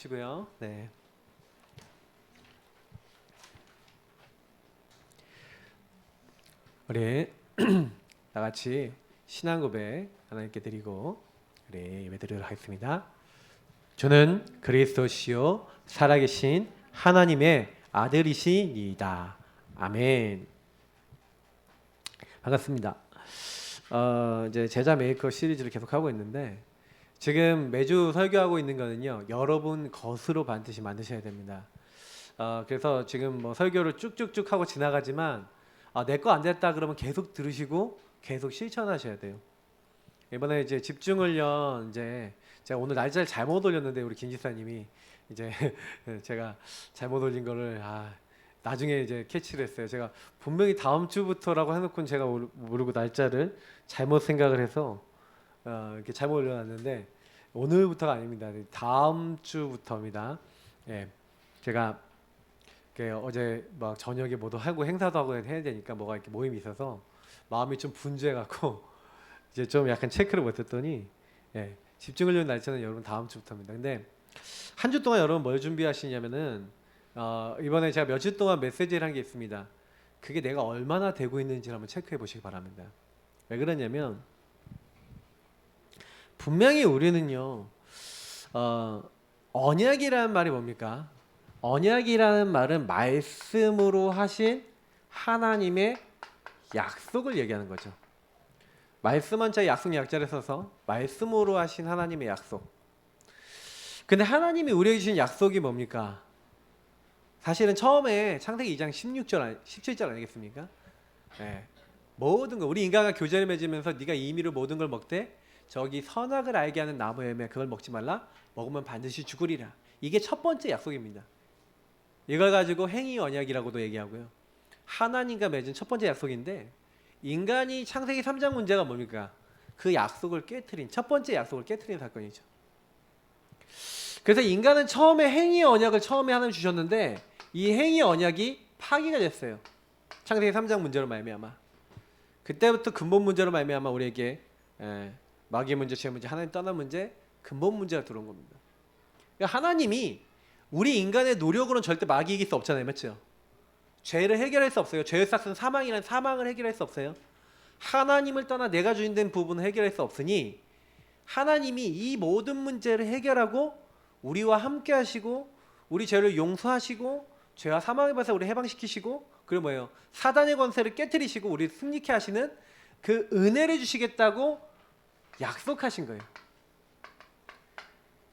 시고요. 네. 우리 다 같이 신앙 고백 하나님께 드리고 우리 예배드리도록 하겠습니다. 저는 그리스도시요 살아계신 하나님의 아들이시니이다. 아멘. 반갑습니다. 이제 제자 메이커 시리즈를 계속 하고 있는데 지금 매주 설교하고 있는 거는요, 여러분 것으로 반드시 만드셔야 됩니다. 그래서 지금 뭐 설교를 쭉쭉쭉 하고 지나가지만 내 거 안 됐다 그러면 계속 들으시고 계속 실천하셔야 돼요. 이번에 이제 집중훈련 이제 제가 오늘 날짜를 잘못 올렸는데 우리 김 지사님이 이제 제가 잘못 올린 거를 나중에 이제 캐치를 했어요. 제가 분명히 다음 주부터라고 해놓고는 제가 모르고 날짜를 잘못 생각을 해서 이렇게 잘못 올려놨는데 오늘부터가 아닙니다. 다음 주부터입니다. 예, 제가 어제 막 저녁에 뭐도 하고 행사도 하고 해야 되니까 뭐가 이렇게 모임이 있어서 마음이 좀 분주해갖고 이제 좀 약간 체크를 못했더니 집중하려는 날짜는 여러분 다음 주부터입니다. 근데 한 주 동안 여러분 뭘 준비하시냐면은 이번에 제가 며칠 동안 메시지를 한 게 있습니다. 그게 내가 얼마나 되고 있는지 한번 체크해 보시기 바랍니다. 왜 그러냐면 분명히 우리는요, 언약이라는 말이 뭡니까? 언약이라는 말은 말씀으로 하신 하나님의 약속을 얘기하는 거죠. 말씀 한자 약속 약자를 써서 말씀으로 하신 하나님의 약속. 근데 하나님이 우리에게 주신 약속이 뭡니까? 사실은 처음에 창세기 2장 17절 아니겠습니까? 모든 거 우리 인간과 교제를 맺으면서 네가 임의로 모든 걸 먹되 저기 선악을 알게 하는 나무 열매 그걸 먹지 말라. 먹으면 반드시 죽으리라. 이게 첫 번째 약속입니다. 이걸 가지고 행위 언약이라고도 얘기하고요. 하나님과 맺은 첫 번째 약속인데 인간이 창세기 3장 문제가 뭡니까? 그 약속을 깨트린 첫 번째 약속을 깨트린 사건이죠. 그래서 인간은 처음에 행위 언약을 처음에 하나님 주셨는데 이 행위 언약이 파기가 됐어요. 창세기 3장 문제로 말미암아. 그때부터 근본 문제로 말미암아 우리에게 마귀의 문제, 죄의 문제, 하나님 떠난 문제, 근본 문제가 들어온 겁니다. 그러니까 하나님이 우리 인간의 노력으로는 절대 마귀 이길 수 없잖아요. 맞죠? 죄를 해결할 수 없어요. 죄의 싹은 사망이라는 사망을 해결할 수 없어요. 하나님을 떠나 내가 주인된 부분을 해결할 수 없으니 하나님이 이 모든 문제를 해결하고 우리와 함께 하시고 우리 죄를 용서하시고 죄와 사망의 벌에서 우리 해방시키시고 그리고 뭐예요? 사단의 권세를 깨트리시고 우리를 승리케 하시는 그 은혜를 주시겠다고 약속하신 거예요.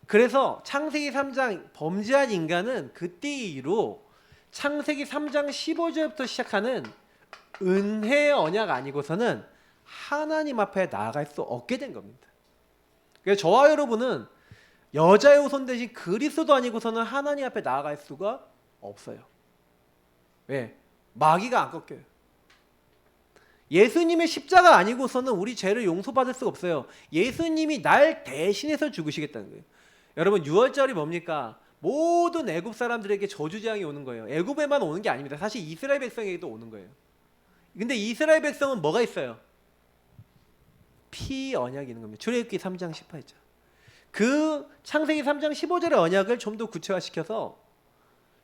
그래서 창세기 3장 범죄한 인간은 그때 이후로 창세기 3장 15절부터 시작하는 은혜의 언약 아니고서는 하나님 앞에 나아갈 수 없게 된 겁니다. 그래서 저와 여러분은 여자의 후손 대신 그리스도 아니고서는 하나님 앞에 나아갈 수가 없어요. 왜? 마귀가 안 꺾여요. 예수님의 십자가 아니고서는 우리 죄를 용서받을 수가 없어요. 예수님이 날 대신해서 죽으시겠다는 거예요. 여러분 6월절이 뭡니까? 모든 애굽 사람들에게 저주재앙이 오는 거예요. 애굽에만 오는 게 아닙니다. 사실 이스라엘 백성에게도 오는 거예요. 근데 이스라엘 백성은 뭐가 있어요? 피 언약이 있는 겁니다. 출애굽기 3장 18절. 그 창세기 3장 15절의 언약을 좀 더 구체화시켜서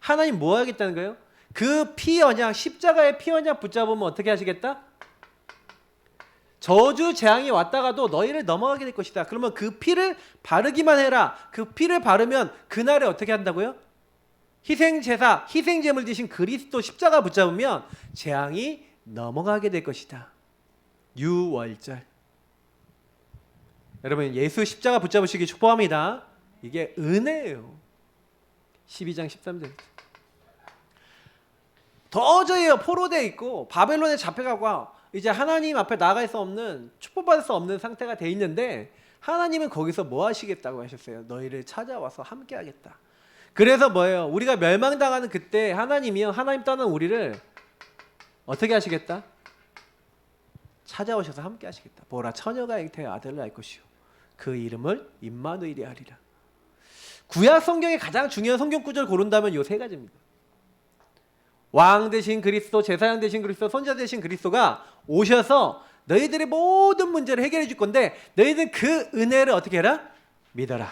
하나님 뭐 하겠다는 거예요? 그 피 언약, 십자가의 피 언약 붙잡으면 어떻게 하시겠다? 저주 재앙이 왔다가도 너희를 넘어가게 될 것이다. 그러면 그 피를 바르기만 해라. 그 피를 바르면 그날에 어떻게 한다고요? 희생제사, 희생제물 대신 그리스도 십자가 붙잡으면 재앙이 넘어가게 될 것이다. 유월절. 여러분 예수 십자가 붙잡으시기 축복합니다. 이게 은혜예요. 12장 13절. 도저히 포로되어 있고 바벨론에 잡혀가고 이제 하나님 앞에 나아갈 수 없는 축복받을 수 없는 상태가 돼 있는데 하나님은 거기서 뭐 하시겠다고 하셨어요? 너희를 찾아와서 함께 하겠다. 그래서 뭐예요? 우리가 멸망당하는 그때 하나님이요, 하나님 떠난 우리를 어떻게 하시겠다? 찾아오셔서 함께 하시겠다. 보라 처녀가 잉태의 아들을 낳을 것이요 그 이름을 임마누엘이 하리라. 구약 성경의 가장 중요한 성경 구절 고른다면 요 세 가지입니다. 왕 대신 그리스도, 제사장 대신 그리스도, 선지자 대신 그리스도가 오셔서 너희들의 모든 문제를 해결해 줄 건데 너희들 그 은혜를 어떻게 해라? 믿어라.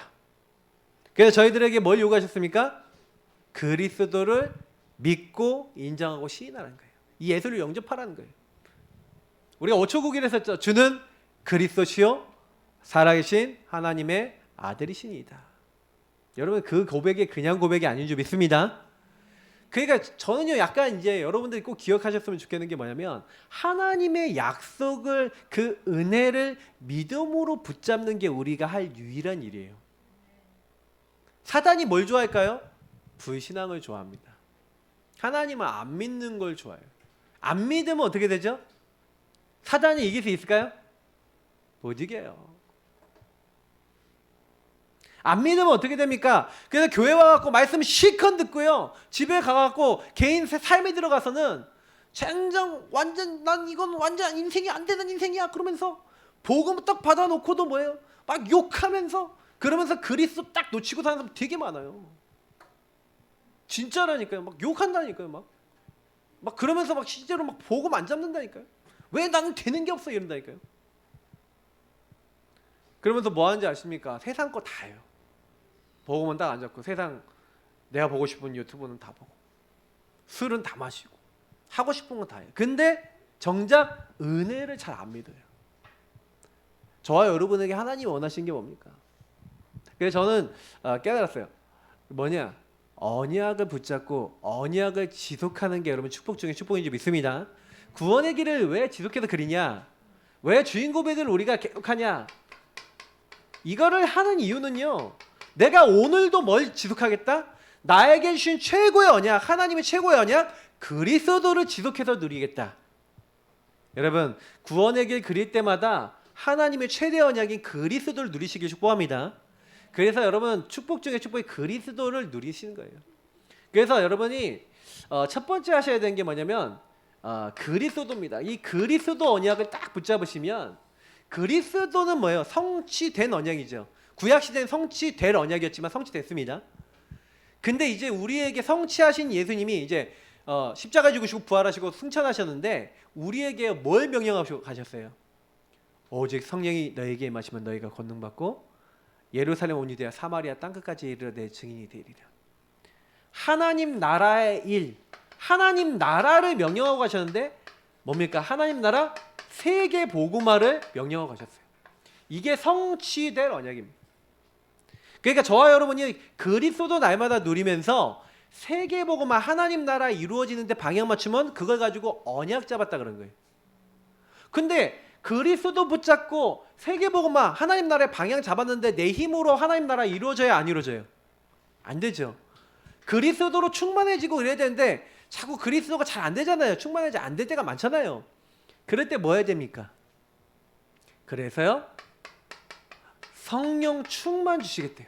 그래서 저희들에게 뭘 요구하셨습니까? 그리스도를 믿고 인정하고 시인하라는 거예요. 이 예수를 영접하라는 거예요. 우리가 5초 구기를 했었죠. 주는 그리스도시요 살아계신 하나님의 아들이시니이다. 여러분 그 고백이 그냥 고백이 아닌 줄 믿습니다. 그러니까 저는요 약간 이제 여러분들이 꼭 기억하셨으면 좋겠는 게 뭐냐면 하나님의 약속을 그 은혜를 믿음으로 붙잡는 게 우리가 할 유일한 일이에요. 사단이 뭘 좋아할까요? 불신앙을 좋아합니다. 하나님을 안 믿는 걸 좋아해요. 안 믿으면 어떻게 되죠? 사단이 이길 수 있을까요? 못 이겨요. 안 믿으면 어떻게 됩니까? 그래서 교회 와갖고 말씀 실컷 듣고요. 집에 가갖고 개인 삶에 들어가서는 쟁정 완전 난 이건 완전 인생이 안 되는 인생이야 그러면서 복음 딱 받아놓고도 뭐예요? 막 욕하면서 그러면서 그리스도 딱 놓치고 사는 사람 되게 많아요. 진짜라니까요. 막 욕한다니까요. 막 그러면서 막 실제로 막 복음 안 잡는다니까요. 왜 나는 되는 게 없어 이런다니까요. 그러면서 뭐 하는지 아십니까? 세상 거 다 해요. 복음은 딱 안 잡고 세상 내가 보고 싶은 유튜브는 다 보고 술은 다 마시고 하고 싶은 건 다 해요. 근데 정작 은혜를 잘 안 믿어요. 저와 여러분에게 하나님이 원하시는 게 뭡니까? 그래서 저는 깨달았어요. 뭐냐? 언약을 붙잡고 언약을 지속하는 게 여러분 축복 중에 축복인 줄 믿습니다. 구원의 길을 왜 지속해서 그리냐? 왜 주인 고백을 우리가 계속하냐? 이거를 하는 이유는요. 내가 오늘도 뭘 지속하겠다? 나에게 주신 최고의 언약, 하나님의 최고의 언약, 그리스도를 지속해서 누리겠다. 여러분, 구원의 길 그릴 때마다 하나님의 최대 언약인 그리스도를 누리시길 축복합니다. 그래서 여러분 축복 중에 축복이 그리스도를 누리시는 거예요. 그래서 여러분이 첫 번째 하셔야 되는 게 뭐냐면 그리스도입니다. 이 그리스도 언약을 딱 붙잡으시면 그리스도는 뭐예요? 성취된 언약이죠. 구약시대는 성취될 언약이었지만 성취됐습니다. 근데 이제 우리에게 성취하신 예수님이 이제 십자가 죽으시고 부활하시고 승천하셨는데 우리에게 뭘 명령하시고 가셨어요? 오직 성령이 너에게 임하시면 너희가 권능받고 예루살렘 온 유대야 사마리아 땅끝까지 이르러 내 증인이 되리라. 하나님 나라의 일, 하나님 나라를 명령하고 가셨는데 뭡니까? 하나님 나라 세계 복음화를 명령하고 가셨어요. 이게 성취될 언약입니다. 그러니까 저와 여러분이 그리스도 날마다 누리면서 세계 복음화 하나님 나라 이루어지는데 방향 맞추면 그걸 가지고 언약 잡았다 그런 거예요. 근데 그리스도 붙잡고 세계 복음화 하나님 나라의 방향 잡았는데 내 힘으로 하나님 나라 이루어져야 안 이루어져요? 안 되죠. 그리스도로 충만해지고 이래야 되는데 자꾸 그리스도가 잘 안 되잖아요. 충만해지 안 될 때가 많잖아요. 그럴 때 뭐 해야 됩니까? 그래서요 성령 충만 주시겠대요.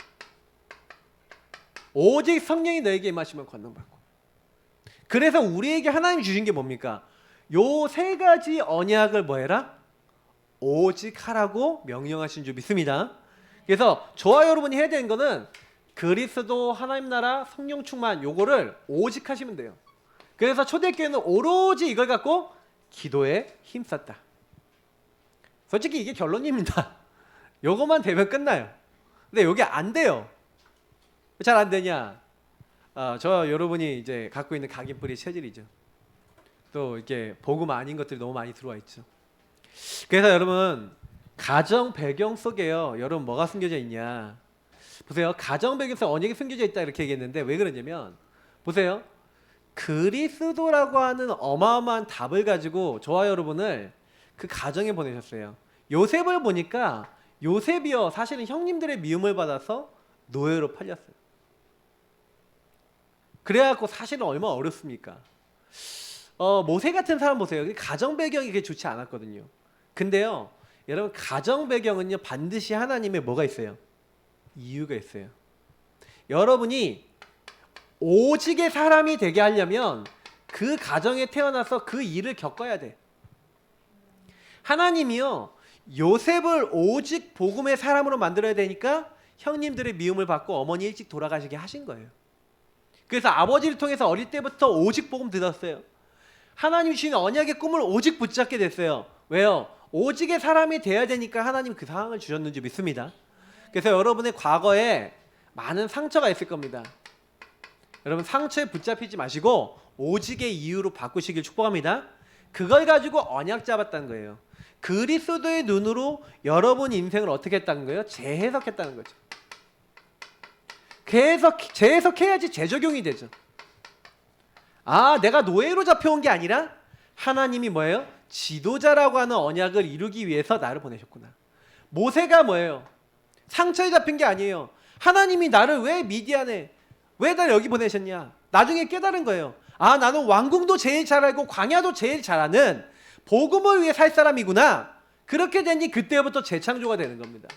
오직 성령이 너에게 임하시면 권능받고. 그래서 우리에게 하나님이 주신 게 뭡니까? 요 세 가지 언약을 뭐 해라? 오직 하라고 명령하신 줄 믿습니다. 그래서 저와 여러분이 해야 되는 거는 그리스도 하나님 나라 성령 충만 요거를 오직 하시면 돼요. 그래서 초대교회는 오로지 이걸 갖고 기도에 힘썼다. 솔직히 이게 결론입니다. 요것만 되면 끝나요. 근데 요게 안 돼요. 잘 안 되냐? 저 여러분이 이제 갖고 있는 각인뿌리 체질이죠. 또 이렇게 복음 아닌 것들이 너무 많이 들어와 있죠. 그래서 여러분 가정 배경 속에요. 여러분 뭐가 숨겨져 있냐? 보세요. 가정 배경에서 언약이 숨겨져 있다 이렇게 얘기했는데 왜 그러냐면 보세요. 그리스도라고 하는 어마어마한 답을 가지고 저와 여러분을 그 가정에 보내셨어요. 요셉을 보니까 요셉이요 사실은 형님들의 미움을 받아서 노예로 팔렸어요. 그래갖고 사실은 얼마나 어렵습니까? 모세 같은 사람 보세요. 가정 배경이 그렇게 좋지 않았거든요. 근데요 여러분 가정 배경은요 반드시 하나님의 뭐가 있어요? 이유가 있어요. 여러분이 오직의 사람이 되게 하려면 그 가정에 태어나서 그 일을 겪어야 돼. 하나님이요 요셉을 오직 복음의 사람으로 만들어야 되니까 형님들의 미움을 받고 어머니 일찍 돌아가시게 하신 거예요. 그래서 아버지를 통해서 어릴 때부터 오직 복음 들었어요. 하나님 주신 언약의 꿈을 오직 붙잡게 됐어요. 왜요? 오직의 사람이 돼야 되니까 하나님 그 상황을 주셨는지 믿습니다. 그래서 여러분의 과거에 많은 상처가 있을 겁니다. 여러분 상처에 붙잡히지 마시고 오직의 이유로 바꾸시길 축복합니다. 그걸 가지고 언약 잡았다는 거예요. 그리스도의 눈으로 여러분 인생을 어떻게 했다는 거예요? 재해석했다는 거죠. 재해석해야지 재적용이 되죠. 아, 내가 노예로 잡혀온 게 아니라 하나님이 뭐예요? 지도자라고 하는 언약을 이루기 위해서 나를 보내셨구나. 모세가 뭐예요? 상처에 잡힌 게 아니에요. 하나님이 나를 왜 미디안에, 왜 나를 여기 보내셨냐? 나중에 깨달은 거예요. 아, 나는 왕궁도 제일 잘 알고 광야도 제일 잘 아는 복음을 위해 살 사람이구나. 그렇게 되니 그때부터 재창조가 되는 겁니다.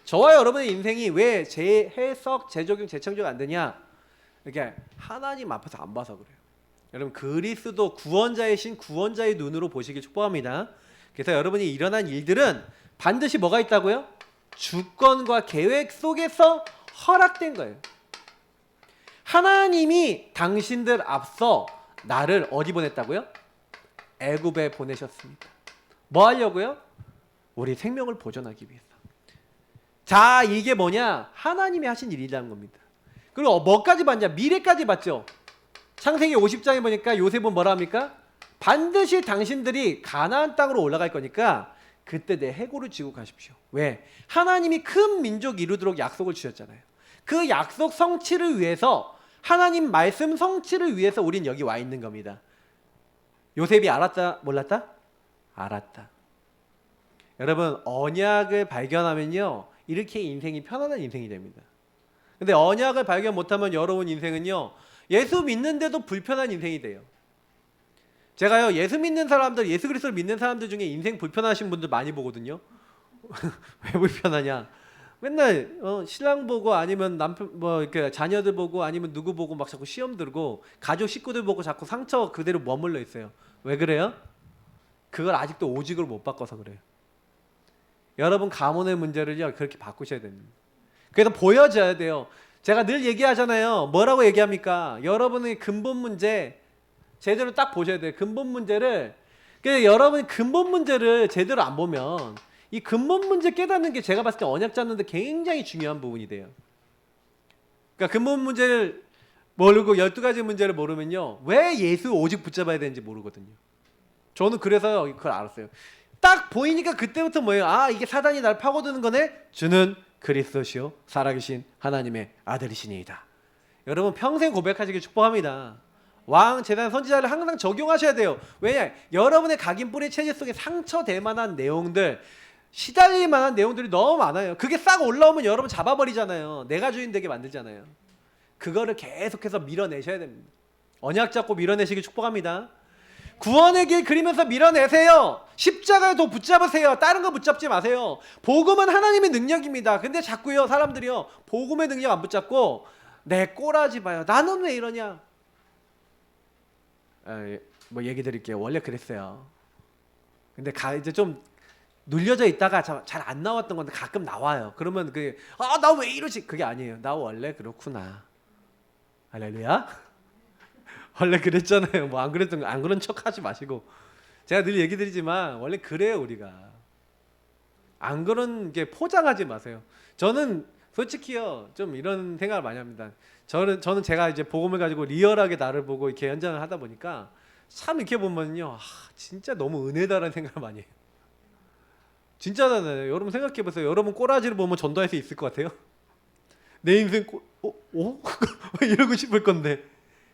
저와 여러분의 인생이 왜 재해석, 재적용, 재창조가 안 되냐? 이렇게 하나님 앞에서 안 봐서 그래요. 여러분 그리스도 구원자이신 구원자의 눈으로 보시길 축복합니다. 그래서 여러분이 일어난 일들은 반드시 뭐가 있다고요? 주권과 계획 속에서 허락된 거예요. 하나님이 당신들 앞서 나를 어디 보냈다고요? 애굽에 보내셨습니다. 뭐 하려고요? 우리 생명을 보존하기 위해서. 자, 이게 뭐냐? 하나님이 하신 일이라는 겁니다. 그리고 뭐까지 봤냐? 미래까지 봤죠. 창세기 50장에 보니까 요셉은 뭐라 합니까? 반드시 당신들이 가나안 땅으로 올라갈 거니까 그때 내 해골을 지고 가십시오. 왜? 하나님이 큰 민족 이루도록 약속을 주셨잖아요. 그 약속 성취를 위해서, 하나님 말씀 성취를 위해서 우린 여기 와 있는 겁니다. 요셉이 알았다? 몰랐다? 알았다. 여러분 언약을 발견하면요 이렇게 인생이 편안한 인생이 됩니다. 근데 언약을 발견 못하면 여러분 인생은요 예수 믿는데도 불편한 인생이 돼요. 제가요 예수 믿는 사람들, 예수 그리스도를 믿는 사람들 중에 인생 불편하신 분들 많이 보거든요. 왜 불편하냐? 맨날 신랑 보고 아니면 남편 뭐 이렇게 자녀들 보고 아니면 누구 보고 막 자꾸 시험 들고 가족 식구들 보고 자꾸 상처 그대로 머물러 있어요. 왜 그래요? 그걸 아직도 오직으로 못 바꿔서 그래요. 여러분 가문의 문제를요 그렇게 바꾸셔야 됩니다. 그래서 보여져야 돼요. 제가 늘 얘기하잖아요. 뭐라고 얘기합니까? 여러분의 근본 문제 제대로 딱 보셔야 돼요. 근본 문제를. 그래서 여러분이 근본 문제를 제대로 안 보면 이 근본 문제 깨닫는 게 제가 봤을 때 언약 잡는데 굉장히 중요한 부분이 돼요. 그러니까 근본 문제를 모르고 12가지 문제를 모르면요 왜 예수 오직 붙잡아야 되는지 모르거든요. 저는 그래서 그걸 알았어요. 딱 보이니까 그때부터 뭐예요? 아, 이게 사단이 날 파고드는 거네. 주는 그리스도시요 살아계신 하나님의 아들이시니이다. 여러분 평생 고백하시길 축복합니다. 왕, 제단, 선지자를 항상 적용하셔야 돼요. 왜냐? 여러분의 각인 뿌리 체질 속에 상처될 만한 내용들, 시달릴 만한 내용들이 너무 많아요. 그게 싹 올라오면 여러분 잡아버리잖아요. 내가 주인 되게 만들잖아요. 그거를 계속해서 밀어내셔야 됩니다. 언약 잡고 밀어내시길 축복합니다. 구원의 길 그리면서 밀어내세요. 십자가에 더 붙잡으세요. 다른 거 붙잡지 마세요. 복음은 하나님의 능력입니다. 근데 자꾸요 사람들이요 복음의 능력 안 붙잡고 내 꼬라지 봐요. 나는 왜 이러냐? 뭐 얘기 드릴게요. 원래 그랬어요. 근데 이제 좀 눌려져 있다가 잘 안 나왔던 건데 가끔 나와요. 그러면 나 왜 이러지? 그게 아니에요. 나 원래 그렇구나. 할렐루야. 원래 그랬잖아요. 뭐 안 그런 척 하지 마시고. 제가 늘 얘기 드리지만 원래 그래요 우리가. 안 그런 게 포장하지 마세요. 저는 솔직히요 좀 이런 생각을 많이 합니다. 저는 제가 이제 복음을 가지고 리얼하게 나를 보고 이렇게 연장을 하다 보니까 참 이렇게 보면요 진짜 너무 은혜다라는 생각을 많이 해요. 진짜잖아요. 여러분 생각해 보세요. 여러분 꼬라지를 보면 전도할 수 있을 것 같아요? 내 인생 이러고 싶을 건데.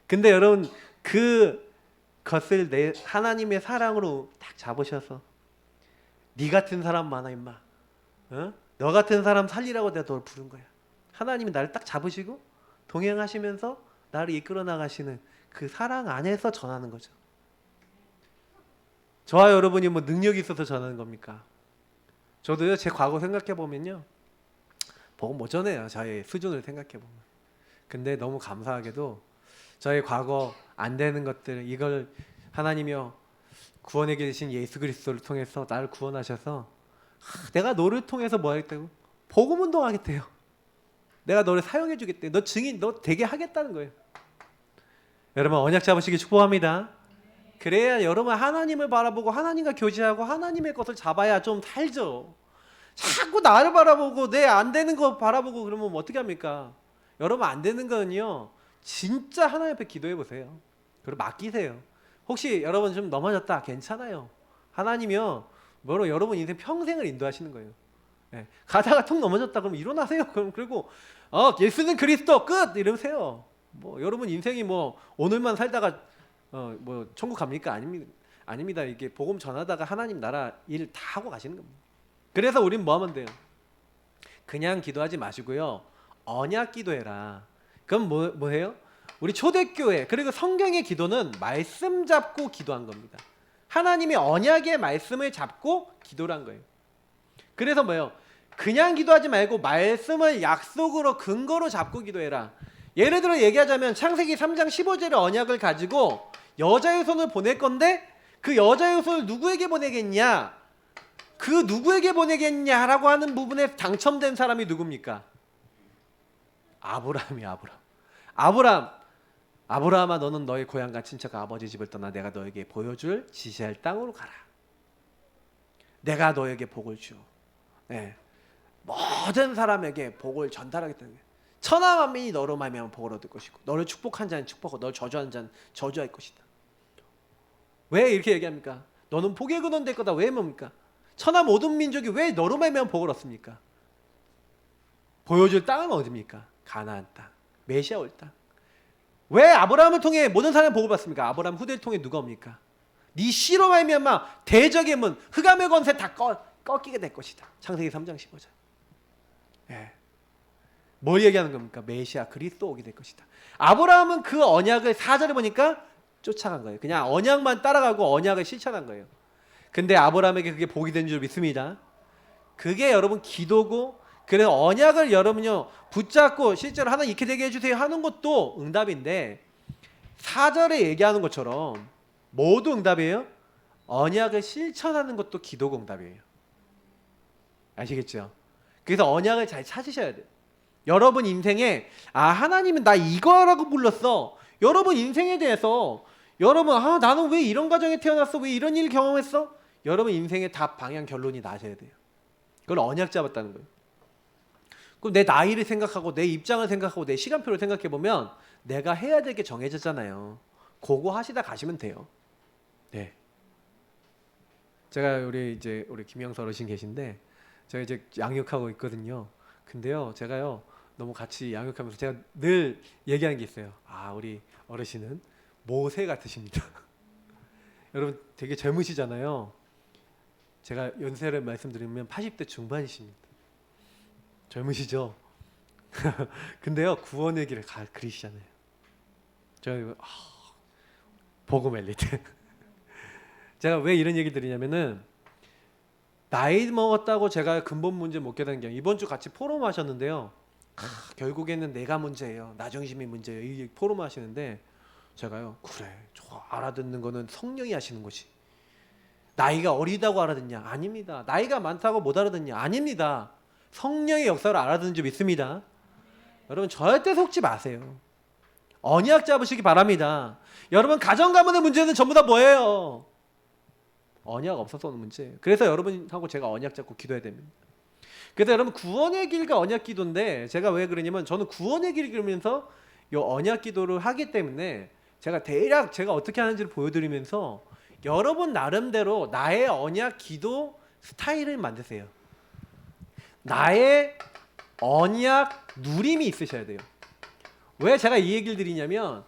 근데 여러분 그것을 내 하나님의 사랑으로 딱 잡으셔서 네 같은 사람 많아 임마. 너 같은 사람 살리라고 내가 널 부른 거야. 하나님이 나를 딱 잡으시고 동행하시면서 나를 이끌어 나가시는 그 사랑 안에서 전하는 거죠. 저와 여러분이 뭐 능력이 있어서 전하는 겁니까? 저도요 제 과거 생각해 보면요 복음 못 전해요. 저의 수준을 생각해 보면. 근데 너무 감사하게도 저의 과거 안 되는 것들 이걸 하나님이요 구원에 계신 예수 그리스도를 통해서 나를 구원하셔서 내가 너를 통해서 뭐 하겠다고? 복음 운동하겠대요. 내가 너를 사용해 주겠대. 너 증인 너 되게 하겠다는 거예요. 여러분 언약 잡으시기 축복합니다. 그래야 여러분 하나님을 바라보고 하나님과 교제하고 하나님의 것을 잡아야 좀 살죠. 자꾸 나를 바라보고 내 안 되는 거 바라보고 그러면 어떻게 합니까? 여러분 안 되는 거는요. 진짜 하나님 앞에 기도해 보세요. 그리고 맡기세요. 혹시 여러분 좀 넘어졌다. 괜찮아요. 하나님이요. 뭐로 여러분 인생 평생을 인도하시는 거예요. 예. 가다가 통 넘어졌다 그러면 일어나세요. 그럼 그리고 예수는 그리스도 끝 이러세요. 뭐 여러분 인생이 뭐 오늘만 살다가 뭐 천국 갑니까? 아닙니다. 이게 복음 전하다가 하나님 나라 일 다 하고 가시는 겁니다. 그래서 우린 뭐 하면 돼요? 그냥 기도하지 마시고요. 언약 기도해라. 그럼 뭐 해요? 우리 초대교회 그리고 성경의 기도는 말씀 잡고 기도한 겁니다. 하나님의 언약의 말씀을 잡고 기도를 한 거예요. 그래서 뭐예요? 그냥 기도하지 말고 말씀을 약속으로 근거로 잡고 기도해라. 예를 들어 얘기하자면 창세기 3장 15절의 언약을 가지고 여자의 손을 보낼 건데 그 여자의 손을 누구에게 보내겠냐? 그 누구에게 보내겠냐라고 하는 부분에 당첨된 사람이 누굽니까? 아브라함아 너는 너의 고향과 친척 아버지 집을 떠나 내가 너에게 보여줄 지시할 땅으로 가라. 내가 너에게 복을 주어 모든 사람에게 복을 전달하겠다는 거예요. 천하 만민이 너로 말미암아 복을 얻을 것이고 너를 축복한 자는 축복하고 너를 저주한 자는 저주할 것이다. 왜 이렇게 얘기합니까? 너는 복의 근원 될 거다. 왜 뭡니까? 천하 모든 민족이 왜 너로 말미암아 복을 얻습니까? 보여줄 땅은 어디입니까? 가나안 땅, 메시아 올 땅. 왜 아브라함을 통해 모든 사람이 복을 받습니까? 아브라함 후대를 통해 누가 옵니까? 네 씨로 말미암아 대적의 문, 흑암의 권세 다 꺾이게 될 것이다. 창세기 3장 15절. 뭘 얘기하는 겁니까? 메시아 그리스도 오게 될 것이다. 아브라함은 그 언약을 4절에 보니까 쫓아간 거예요. 그냥 언약만 따라가고 언약을 실천한 거예요. 근데 아브라함에게 그게 복이 된 줄 믿습니다. 그게 여러분 기도고, 그래서 언약을 여러분요 붙잡고 실제로 하나님 이렇게 되게 해주세요 하는 것도 응답인데 4절에 얘기하는 것처럼 모두 응답이에요. 언약을 실천하는 것도 기도가 응답이에요. 아시겠죠? 그래서 언약을 잘 찾으셔야 돼요. 여러분 인생에 하나님은 나 이거라고 불렀어. 여러분 인생에 대해서 여러분 나는 왜 이런 가정에 태어났어? 왜 이런 일 경험했어? 여러분 인생의 답, 방향, 결론이 나셔야 돼요. 그걸 언약 잡았다는 거예요. 그럼 내 나이를 생각하고 내 입장을 생각하고 내 시간표를 생각해 보면 내가 해야 될 게 정해졌잖아요. 그거 하시다 가시면 돼요. 네. 제가 우리 김영서 어르신 계신데 제가 이제 양육하고 있거든요. 근데요, 제가요 너무 같이 양육하면서 제가 늘 얘기하는 게 있어요. 우리 어르신은 모세 같으십니다. 여러분 되게 젊으시잖아요. 제가 연세를 말씀드리면 80대 중반이십니다. 젊으시죠? 근데요 구원의 길을 그리시잖아요. 저 복음 엘리트. 제가 왜 이런 얘기 드리냐면은 나이 먹었다고 제가 근본 문제 못 깨닫는 게 아니라 이번 주 같이 포럼 하셨는데요. 결국에는 내가 문제예요. 나 중심이 문제예요. 이 포럼 하시는데 제가요 그래 저 알아듣는 거는 성령이 하시는 거지. 나이가 어리다고 알아듣냐? 아닙니다. 나이가 많다고 못 알아듣냐? 아닙니다. 성령의 역사를 알아듣는 줄 믿습니다. 여러분 절대 속지 마세요. 언약 잡으시기 바랍니다. 여러분 가정 가문의 문제는 전부 다 뭐예요? 언약 없어서 오는 문제예요. 그래서 여러분하고 제가 언약 잡고 기도해야 됩니다. 그래서 여러분 구원의 길과 언약 기도인데 제가 왜 그러냐면 저는 구원의 길을 그러면서 이 언약 기도를 하기 때문에 제가 대략 제가 어떻게 하는지를 보여드리면서 여러분 나름대로 나의 언약 기도 스타일을 만드세요. 나의 언약 누림이 있으셔야 돼요. 왜 제가 이 얘기를 드리냐면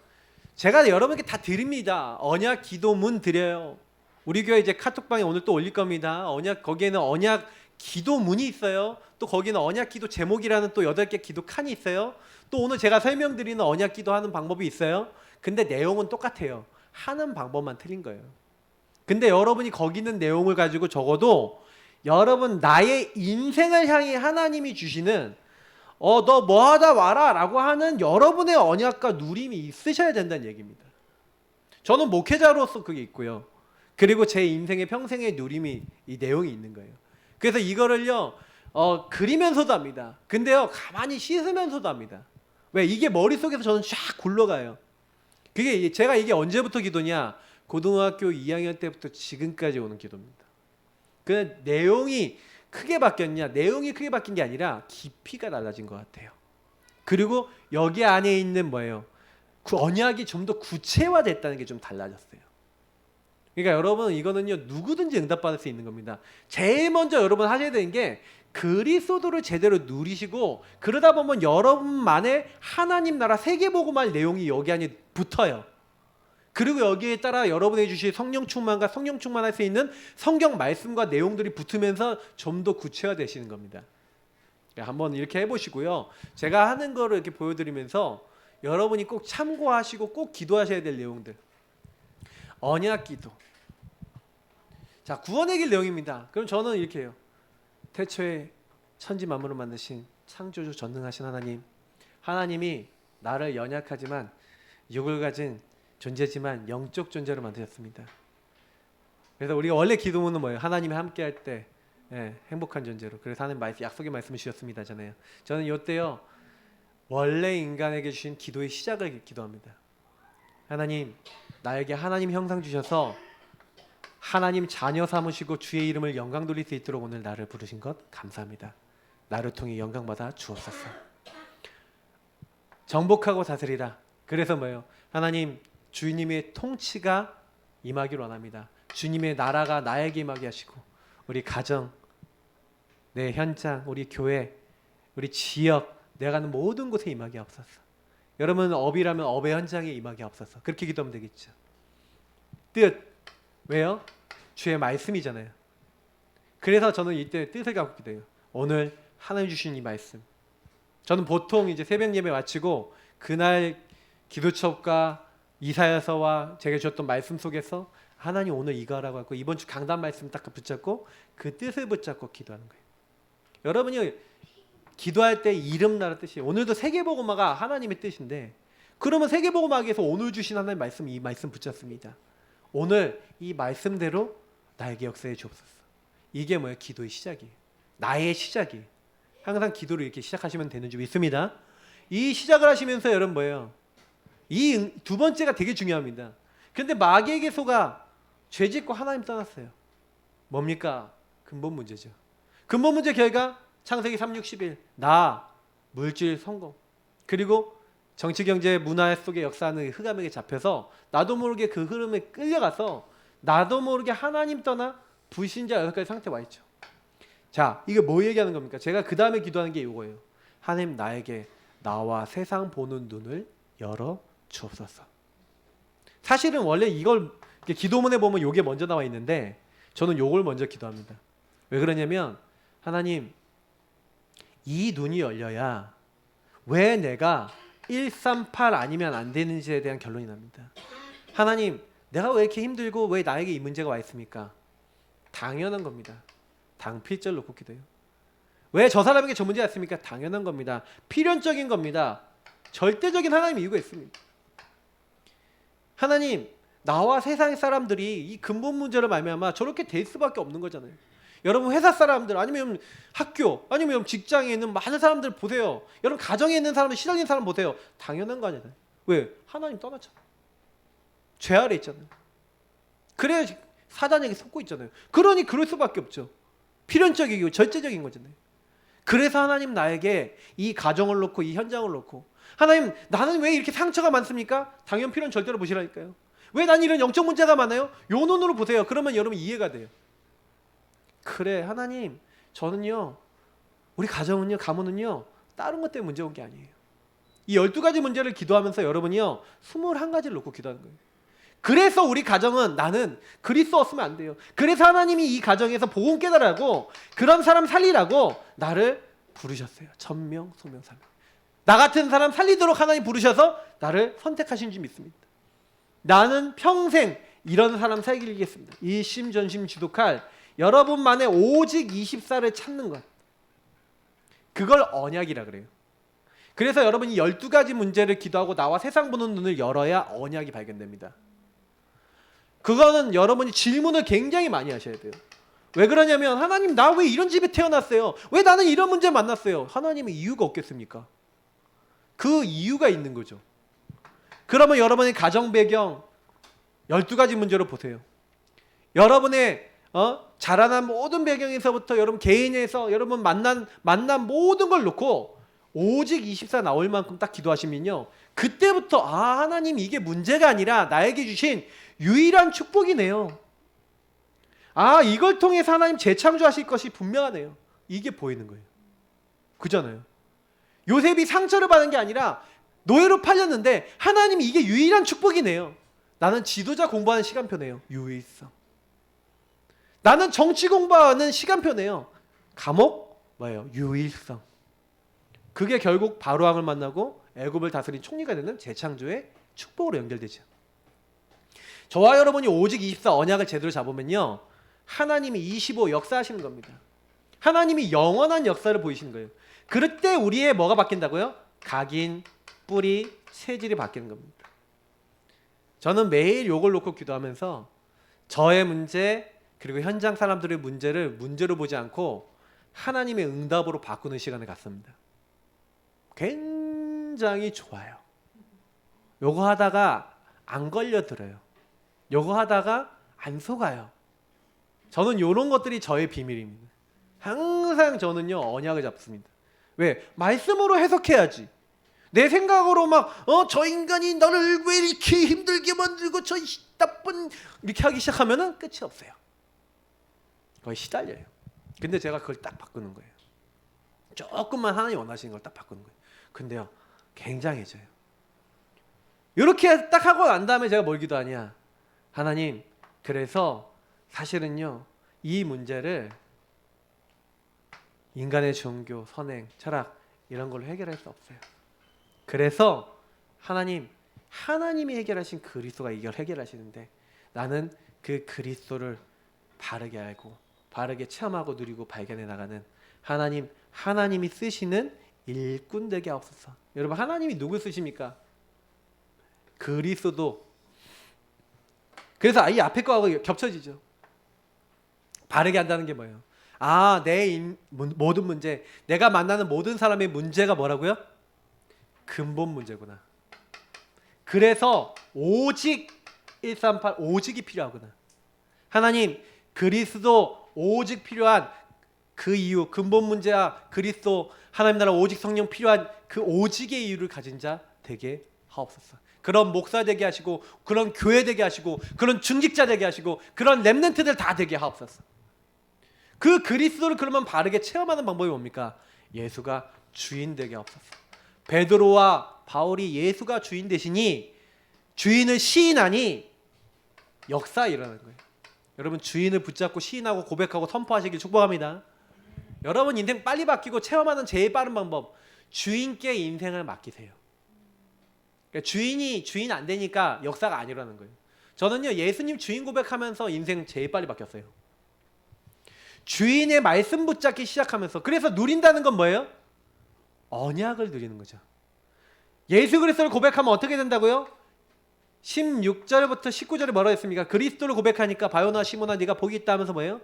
제가 여러분께 다 드립니다. 언약 기도문 드려요. 우리 교회 이제 카톡방에 오늘 또 올릴 겁니다. 거기에는 언약 기도문이 있어요. 또 거기는 언약 기도 제목이라는 또 8개 기도 칸이 있어요. 또 오늘 제가 설명드리는 언약 기도하는 방법이 있어요. 근데 내용은 똑같아요. 하는 방법만 틀린 거예요. 근데 여러분이 거기 있는 내용을 가지고 적어도 여러분 나의 인생을 향해 하나님이 주시는 너 뭐 하다 와라 라고 하는 여러분의 언약과 누림이 있으셔야 된다는 얘기입니다. 저는 목회자로서 그게 있고요. 그리고 제 인생의 평생의 누림이 이 내용이 있는 거예요. 그래서 이거를요 그리면서도 합니다. 근데요 가만히 씻으면서도 합니다. 왜? 이게 머릿속에서 저는 쫙 굴러가요. 제가 이게 언제부터 기도냐? 고등학교 2학년 때부터 지금까지 오는 기도입니다. 그 내용이 크게 바뀌었냐, 내용이 크게 바뀐 게 아니라 깊이가 달라진 것 같아요. 그리고 여기 안에 있는 뭐예요? 그 언약이 좀 더 구체화됐다는 게 좀 달라졌어요. 그러니까 여러분 이거는요 누구든지 응답받을 수 있는 겁니다. 제일 먼저 여러분 하셔야 되는 게 그리스도를 제대로 누리시고, 그러다 보면 여러분만의 하나님 나라 세계복음할 내용이 여기 안에 붙어요. 그리고 여기에 따라 여러분이 주실 성령 충만과 성령 충만할 수 있는 성경 말씀과 내용들이 붙으면서 좀 더 구체화되시는 겁니다. 한번 이렇게 해보시고요. 제가 하는 거를 이렇게 보여드리면서 여러분이 꼭 참고하시고 꼭 기도하셔야 될 내용들. 언약 기도. 자, 구원의 길 내용입니다. 그럼 저는 이렇게 해요. 태초에 천지 만물을 만드신 창조주 전능하신 하나님, 하나님이 나를 연약하지만 육을 가진 존재지만 영적 존재로 만드셨습니다. 그래서 우리가 원래 기도문은 뭐예요? 하나님이 함께할 때 행복한 존재로. 그래서 하나님 약속의 말씀을 주셨습니다잖아요. 저는 이때요 원래 인간에게 주신 기도의 시작을 기도합니다. 하나님, 나에게 하나님 형상 주셔서 하나님 자녀 삼으시고 주의 이름을 영광 돌릴 수 있도록 오늘 나를 부르신 것 감사합니다. 나를 통해 영광 받아 주옵소서. 정복하고 다스리라. 그래서 뭐예요? 하나님, 주님의 통치가 임하기를 원합니다. 주님의 나라가 나에게 임하게 하시고 우리 가정, 내 현장, 우리 교회, 우리 지역, 내가 가는 모든 곳에 임하게 하옵소서. 여러분 업이라면 업의 현장에 임하게 하옵소서. 그렇게 기도하면 되겠죠. 뜻, 왜요? 주의 말씀이잖아요. 그래서 저는 이때 뜻을 갖고 기도해요. 오늘 하나님 주신 이 말씀. 저는 보통 이제 새벽 예배 마치고 그날 기도첩과 이사야서와 제가 주었던 말씀 속에서 하나님 오늘 이거 하라고 하고 이번 주 강단 말씀 딱 붙잡고 그 뜻을 붙잡고 기도하는 거예요. 여러분이 기도할 때 이름 나라 뜻이 오늘도 세계복음화가 하나님의 뜻인데, 그러면 세계복음화에서 오늘 주신 하나님의 말씀, 이 말씀 붙잡습니다. 오늘 이 말씀대로 나에게 역사해 주옵소서. 이게 뭐예요? 기도의 시작이에요. 나의 시작이에요. 항상 기도를 이렇게 시작하시면 되는 줄 믿습니다. 이 시작을 하시면서 여러분 뭐예요? 이 두 번째가 되게 중요합니다. 그런데 마귀에게 속아 죄짓고 하나님 떠났어요. 뭡니까? 근본 문제죠. 근본 문제 결과 창세기 3:61 나, 물질, 성공, 그리고 정치, 경제, 문화 속의 역사하는 흑암에게 잡혀서 나도 모르게 그 흐름에 끌려가서 나도 모르게 하나님 떠나 불신자 여기까지 상태에 와 있죠. 자, 이게 뭐 얘기하는 겁니까? 제가 그 다음에 기도하는 게 이거예요. 하나님, 나에게 나와 세상 보는 눈을 열어 주옵소서. 사실은 원래 이걸 기도문에 보면 이게 먼저 나와 있는데 저는 이걸 먼저 기도합니다. 왜 그러냐면 하나님, 이 눈이 열려야 왜 내가 138 아니면 안 되는지에 대한 결론이 납니다. 하나님, 내가 왜 이렇게 힘들고 왜 나에게 이 문제가 와 있습니까? 당연한 겁니다. 당필절 놓고 기도해요. 왜 저 사람에게 저 문제가 있습니까? 당연한 겁니다. 필연적인 겁니다. 절대적인 하나님 이유가 있습니다. 하나님, 나와 세상의 사람들이 이 근본 문제를 말미암아 저렇게 될 수밖에 없는 거잖아요. 여러분 회사 사람들 아니면 학교 아니면 직장에 있는 많은 사람들 보세요. 여러분 가정에 있는 사람들, 시달리는 사람 보세요. 당연한 거 아니에요. 왜? 하나님 떠났잖아요. 죄 아래 있잖아요. 그래야 사단에게 속고 있잖아요. 그러니 그럴 수밖에 없죠. 필연적이고 절대적인 거잖아요. 그래서 하나님 나에게 이 가정을 놓고 이 현장을 놓고 하나님, 나는 왜 이렇게 상처가 많습니까? 당연 필요는 절대로 보시라니까요. 왜 난 이런 영적 문제가 많아요? 요 눈으로 보세요. 그러면 여러분 이해가 돼요. 그래, 하나님, 저는요, 우리 가정은요, 가문은요, 다른 것 때문에 문제 온 게 아니에요. 이 12가지 문제를 기도하면서 여러분이요, 21가지를 놓고 기도하는 거예요. 그래서 우리 가정은 나는 그리스도 없으면 안 돼요. 그래서 하나님이 이 가정에서 복음 깨달으라고, 그런 사람 살리라고 나를 부르셨어요. 천명, 소명, 사명. 나 같은 사람 살리도록 하나님 부르셔서 나를 선택하신 줄 믿습니다. 나는 평생 이런 사람 살리겠습니다. 일심전심 지독할 여러분만의 오직 24를 찾는 것. 그걸 언약이라 그래요. 그래서 여러분이 12가지 문제를 기도하고 나와 세상 보는 눈을 열어야 언약이 발견됩니다. 그거는 여러분이 질문을 굉장히 많이 하셔야 돼요. 왜 그러냐면 하나님, 나 왜 이런 집에 태어났어요? 왜 나는 이런 문제 만났어요? 하나님의 이유가 없겠습니까? 그 이유가 있는 거죠. 그러면 여러분의 가정 배경 12가지 문제로 보세요. 여러분의 자라난 모든 배경에서부터 여러분 개인에서 여러분 만난 모든 걸 놓고 오직 24 나올 만큼 딱 기도하시면요, 그때부터 하나님 이게 문제가 아니라 나에게 주신 유일한 축복이네요. 이걸 통해서 하나님 재창조하실 것이 분명하네요. 이게 보이는 거예요. 그잖아요. 요셉이 상처를 받은 게 아니라 노예로 팔렸는데 하나님이 이게 유일한 축복이네요. 나는 지도자 공부하는 시간표네요. 유일성. 나는 정치 공부하는 시간표네요. 감옥 뭐예요? 유일성. 그게 결국 바로왕을 만나고 애굽을 다스린 총리가 되는 재창조의 축복으로 연결되죠. 저와 여러분이 오직 24 언약을 제대로 잡으면요, 하나님이 25 역사하시는 겁니다. 하나님이 영원한 역사를 보이시는 거예요. 그럴 때 우리의 뭐가 바뀐다고요? 각인, 뿌리, 체질이 바뀌는 겁니다. 저는 매일 요걸 놓고 기도하면서 저의 문제 그리고 현장 사람들의 문제를 문제로 보지 않고 하나님의 응답으로 바꾸는 시간을 갖습니다. 굉장히 좋아요. 요거 하다가 안 걸려들어요. 요거 하다가 안 속아요. 저는 요런 것들이 저의 비밀입니다. 항상 저는요 언약을 잡습니다. 왜? 말씀으로 해석해야지. 내 생각으로 저 인간이 나를 왜 이렇게 힘들게 만들고 저 나쁜 이렇게 하기 시작하면은 끝이 없어요. 거의 시달려요. 근데 제가 그걸 딱 바꾸는 거예요. 조금만 하나님 원하시는 걸 딱 바꾸는 거예요. 근데요 굉장해져요. 이렇게 딱 하고 난 다음에 제가 뭘 기도하냐, 하나님 그래서 사실은요 이 문제를 인간의 종교, 선행, 철학 이런 걸로 해결할 수 없어요. 그래서 하나님이 해결하신 그리스도가 이걸 해결하시는데 나는 그 그리스도를 바르게 알고 바르게 체험하고 누리고 발견해 나가는 하나님이 쓰시는 일꾼 되게 하옵소서. 여러분 하나님이 누구 쓰십니까? 그리스도. 그래서 이 앞에 거하고 겹쳐지죠. 바르게 한다는 게 뭐예요? 내 모든 문제, 내가 만나는 모든 사람의 문제가 뭐라고요? 근본 문제구나. 그래서 오직 138 오직이 필요하구나. 하나님 그리스도 오직 필요한 그 이유, 근본 문제와 그리스도 하나님 나라 오직 성령 필요한 그 오직의 이유를 가진 자 되게 하옵소서. 그런 목사 되게 하시고 그런 교회 되게 하시고 그런 중직자 되게 하시고 그런 렘넌트들 다 되게 하옵소서. 그 그리스도를 그러면 바르게 체험하는 방법이 뭡니까? 예수가 주인 되게 하옵소서. 베드로와 바울이 예수가 주인 되시니 주인을 시인하니 역사 일어나는 거예요. 여러분 주인을 붙잡고 시인하고 고백하고 선포하시길 축복합니다. 여러분 인생 빨리 바뀌고 체험하는 제일 빠른 방법, 주인께 인생을 맡기세요. 그러니까 주인 안 되니까 역사가 안 일어나는 거예요. 저는요 예수님 주인 고백하면서 인생 제일 빨리 바뀌었어요. 주인의 말씀 붙잡기 시작하면서. 그래서 누린다는 건 뭐예요? 언약을 누리는 거죠. 예수 그리스도를 고백하면 어떻게 된다고요? 16절부터 19절에 뭐라고 했습니까? 그리스도를 고백하니까 바요나 시몬아 네가 복이 있다 하면서 뭐예요?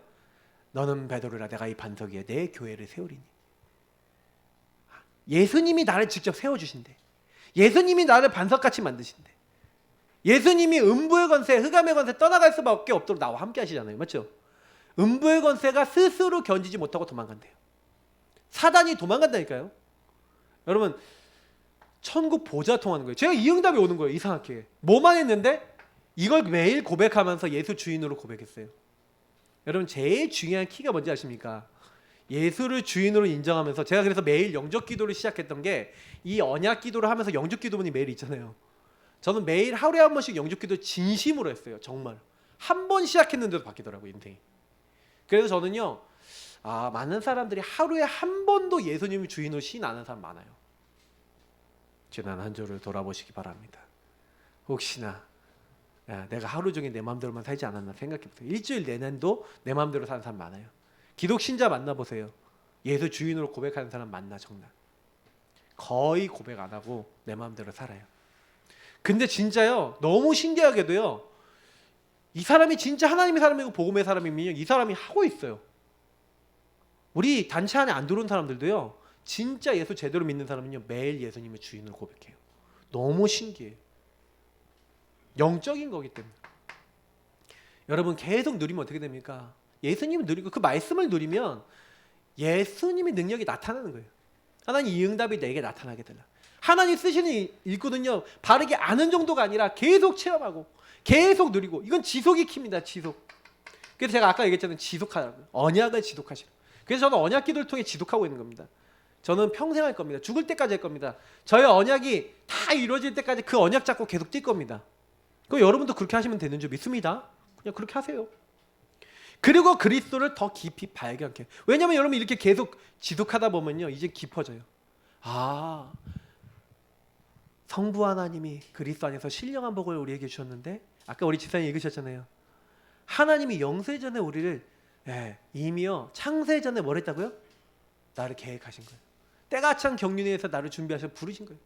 너는 베드로라 내가 이 반석 위에 내 교회를 세우리니. 예수님이 나를 직접 세워주신대. 예수님이 나를 반석같이 만드신대. 예수님이 음부의 권세, 흑암의 권세 떠나갈 수밖에 없도록 나와 함께 하시잖아요. 맞죠? 음부의 권세가 스스로 견디지 못하고 도망간대요. 사단이 도망간다니까요. 여러분 천국 보좌 통하는 거예요. 제가 이 응답이 오는 거예요. 이상하게 뭐만 했는데 이걸 매일 고백하면서 예수 주인으로 고백했어요. 여러분 제일 중요한 키가 뭔지 아십니까? 예수를 주인으로 인정하면서. 제가 그래서 매일 영적 기도를 시작했던 게 이 언약 기도를 하면서 영적 기도문이 매일 있잖아요. 저는 매일 하루에 한 번씩 영적 기도 진심으로 했어요. 정말 한 번 시작했는데도 바뀌더라고요 인생이. 그래서 저는요 많은 사람들이 하루에 한 번도 예수님을 주인으로 시인 안 하는 사람 많아요. 지난 한 주를 돌아보시기 바랍니다. 혹시나 내가 하루 종일 내 마음대로만 살지 않았나 생각해보세요. 일주일 내내도 내 마음대로 사는 사람 많아요. 기독신자 만나보세요. 예수 주인으로 고백하는 사람 만나. 정말 거의 고백 안 하고 내 마음대로 살아요. 근데 진짜요 너무 신기하게도요 이 사람이 진짜 하나님의 사람이고 복음의 사람이면 이 사람이 하고 있어요. 우리 단체 안에 안 들어온 사람들도요 진짜 예수 제대로 믿는 사람은요 매일 예수님의 주인으로 고백해요. 너무 신기해요. 영적인 거기 때문에. 여러분 계속 누리면 어떻게 됩니까? 예수님을 누리고 그 말씀을 누리면 예수님의 능력이 나타나는 거예요. 하나님 이 응답이 내게 나타나게 되라. 하나님 쓰시는 일꾼은요 바르게 아는 정도가 아니라 계속 체험하고 계속 누리고, 이건 지속이 킵니다. 지속. 그래서 제가 아까 얘기했잖아요. 지속하라고요. 언약을 지속하시라. 그래서 저는 언약 기도를 통해 지속하고 있는 겁니다. 저는 평생 할 겁니다. 죽을 때까지 할 겁니다. 저의 언약이 다 이루어질 때까지 그 언약 잡고 계속 뛸 겁니다. 그 여러분도 그렇게 하시면 되는 줄 믿습니다. 그냥 그렇게 하세요. 그리고 그리스도를 더 깊이 발견해. 왜냐하면 여러분 이렇게 계속 지속하다 보면요 이제 깊어져요. 아, 성부 하나님이 그리스도 안에서 신령한 복을 우리에게 주셨는데, 아까 우리 집사님 읽으셨잖아요. 하나님이 영세전에 우리를 이미요 창세 전에 뭘 했다고요? 나를 계획하신 거예요. 때가 찬 경륜에서 나를 준비하셔서 부르신 거예요.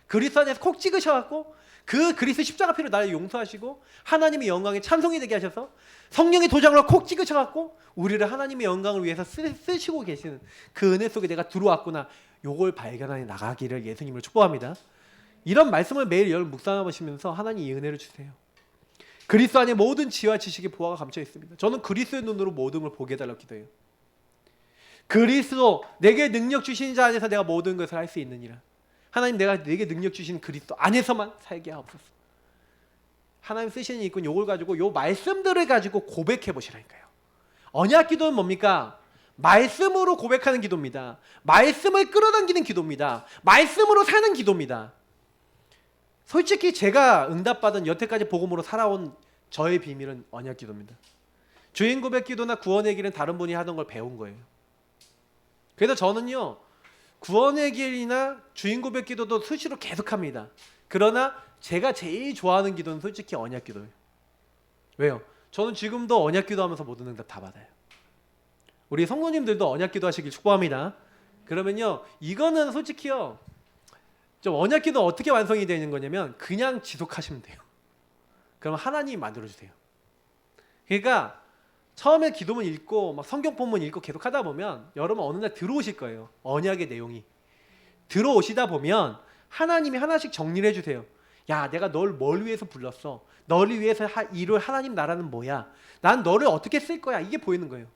그리스도 안에서 콕 찍으셔갖고 그 그리스도 십자가 피로 나를 용서하시고 하나님의 영광에 찬송이 되게 하셔서 성령의 도장으로 콕 찍으셔갖고 우리를 하나님의 영광을 위해서 쓰시고 계시는 그 은혜 속에 내가 들어왔구나, 요걸 발견하여 나가기를 예수님으로 축복합니다. 이런 말씀을 매일 여러분 묵상하시면서 하나님 이 은혜를 주세요. 그리스도 안에 모든 지혜와 지식의 보화가 감춰 있습니다. 저는 그리스도의 눈으로 모든 걸 보게 해달라고 기도해요. 그리스도 내게 능력 주신 자 안에서 내가 모든 것을 할 수 있느니라. 하나님, 내게 능력 주신 그리스도 안에서만 살게 하옵소서. 하나님 쓰시는 일꾼 요걸 가지고, 요 말씀들을 가지고 고백해 보시라니까요. 언약 기도는 뭡니까? 말씀으로 고백하는 기도입니다. 말씀을 끌어당기는 기도입니다. 말씀으로 사는 기도입니다. 솔직히 제가 응답받은 여태까지 복음으로 살아온 저의 비밀은 언약 기도입니다. 주인 고백 기도나 구원의 길은 다른 분이 하던 걸 배운 거예요. 그래서 저는요 구원의 길이나 주인 고백 기도도 수시로 계속합니다. 그러나 제가 제일 좋아하는 기도는 솔직히 언약 기도예요. 왜요? 저는 지금도 언약 기도하면서 모든 응답 다 받아요. 우리 성도님들도 언약 기도하시길 축복합니다. 그러면요 이거는 솔직히요 좀 언약 기도 어떻게 완성이 되는 거냐면 그냥 지속하시면 돼요. 그럼 하나님이 만들어주세요. 그러니까 처음에 기도문 읽고 막 성경 본문 읽고 계속 하다 보면 여러분 어느 날 들어오실 거예요. 언약의 내용이 들어오시다 보면 하나님이 하나씩 정리를 해주세요. 야, 내가 널 뭘 위해서 불렀어? 너를 위해서 이룰 하나님 나라는 뭐야? 난 너를 어떻게 쓸 거야? 이게 보이는 거예요.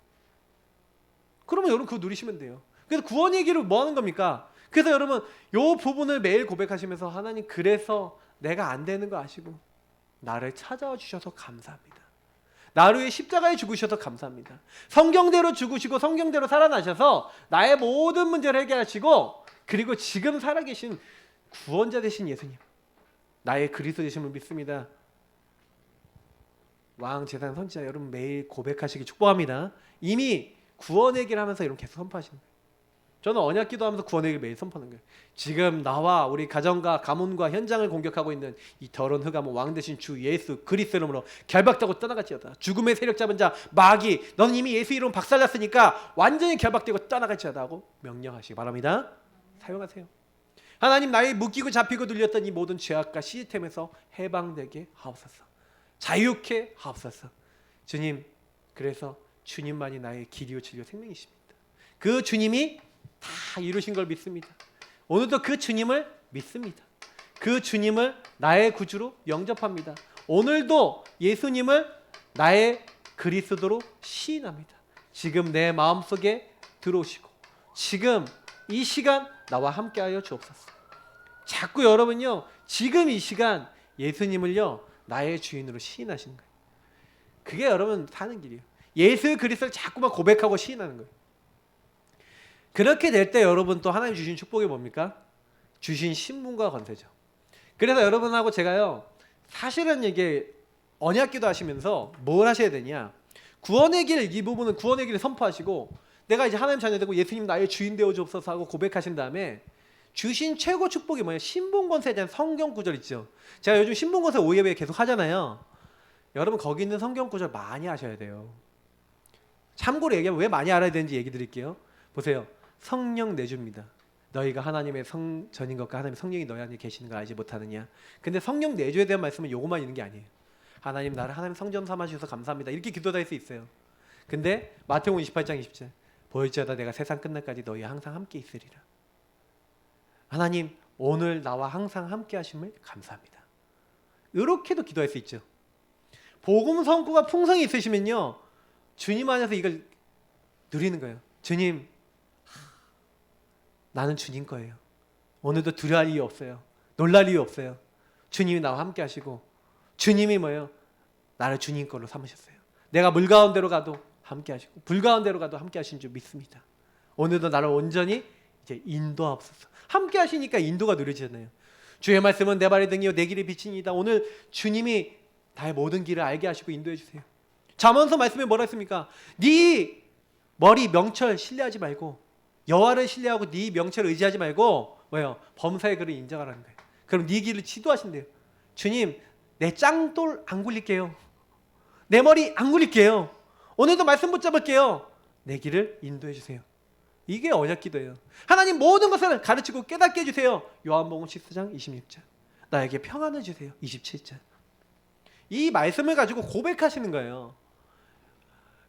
그러면 여러분 그거 누리시면 돼요. 그래서 구원 얘기를 뭐 하는 겁니까? 그래서 여러분 요 부분을 매일 고백하시면서 하나님, 그래서 내가 안 되는 거 아시고 나를 찾아와 주셔서 감사합니다. 나를 위해 십자가에 죽으셔서 감사합니다. 성경대로 죽으시고 성경대로 살아나셔서 나의 모든 문제를 해결하시고, 그리고 지금 살아계신 구원자 되신 예수님, 나의 그리스도 되심을 믿습니다. 왕 제사장 선지자 여러분 매일 고백하시기 축복합니다. 이미 구원의 길 하면서 여러분 계속 선포하시는 거예요. 저는 언약 기도하면서 구원의 길 매일 선포하는 거예요. 지금 나와 우리 가정과 가문과 현장을 공격하고 있는 이 더러운 흑암은 왕 대신 주 예수 그리스도 이름으로 결박되고 떠나갈지어다. 죽음의 세력 잡은 자 마귀, 넌 이미 예수 이름 박살났으니까 완전히 결박되고 떠나갈지어다 하고 명령하시기 바랍니다. 사용하세요. 하나님, 나의 묶이고 잡히고 눌렸던 이 모든 죄악과 시스템에서 해방되게 하옵소서. 자유케 하옵소서. 주님, 그래서 주님만이 나의 길이요 진리요 생명이십니다. 그 주님이 다 이루신 걸 믿습니다. 오늘도 그 주님을 믿습니다. 그 주님을 나의 구주로 영접합니다. 오늘도 예수님을 나의 그리스도로 시인합니다. 지금 내 마음속에 들어오시고 지금 이 시간 나와 함께하여 주옵소서. 자꾸 여러분요 지금 이 시간 예수님을요 나의 주인으로 시인하시는 거예요. 그게 여러분 사는 길이에요. 예수 그리스도를 자꾸만 고백하고 시인하는 거예요. 그렇게 될 때 여러분 또 하나님 주신 축복이 뭡니까? 주신 신분과 권세죠. 그래서 여러분하고 제가요 사실은 이게 언약 기도하시면서 뭘 하셔야 되냐, 구원의 길, 이 부분은 구원의 길을 선포하시고 내가 이제 하나님 자녀 되고 예수님 나의 주인 되어 주옵소서 하고 고백하신 다음에 주신 최고 축복이 뭐예요? 신분 권세에 대한 성경 구절 있죠. 제가 요즘 신분 권세 오예배 계속 하잖아요. 여러분 거기 있는 성경 구절 많이 아셔야 돼요. 참고로 얘기하면 왜 많이 알아야 되는지 얘기 드릴게요. 보세요. 성령 내줍니다. 너희가 하나님의 성전인 것과 하나님의 성령이 너희 안에 계시는 걸 알지 못하느냐. 근데 성령 내줘야 되는 말씀은 요것만 있는 게 아니에요. 하나님 나를 하나님 성전 삼아 주셔서 감사합니다. 이렇게 기도할 수 있어요. 근데 마태복음 28장 20절 보일지어다 내가 세상 끝날까지 너희와 항상 함께 있으리라. 하나님 오늘 나와 항상 함께 하심을 감사합니다. 이렇게도 기도할 수 있죠. 복음 성구가 풍성히 있으시면요 주님 안에서 이걸 누리는 거예요. 주님, 나는 주님 거예요. 오늘도 두려워할 이유 없어요. 놀랄 이유 없어요. 주님이 나와 함께 하시고 주님이 뭐예요? 나를 주님 거로 삼으셨어요. 내가 물 가운데로 가도 함께 하시고 불 가운데로 가도 함께 하신 줄 믿습니다. 오늘도 나를 온전히 이제 인도하옵소서. 함께 하시니까 인도가 누려지잖아요. 주의 말씀은 내 발의 등이요 내 길의 빛이니이다. 오늘 주님이 나의 모든 길을 알게 하시고 인도해 주세요. 잠언서 말씀에 뭐라 했습니까? 네 머리 명철 신뢰하지 말고 여호와를 신뢰하고 네 명철을 의지하지 말고 뭐예요? 범사의 글을 인정하라는 거예요. 그럼 네 길을 지도하신대요. 주님, 내 짱돌 안 굴릴게요. 내 머리 안 굴릴게요. 오늘도 말씀 붙잡을게요. 내 길을 인도해 주세요. 이게 언약 기도예요. 하나님 모든 것을 가르치고 깨닫게 해주세요. 요한복음 14장 26절. 나에게 평안을 주세요. 27절. 이 말씀을 가지고 고백하시는 거예요.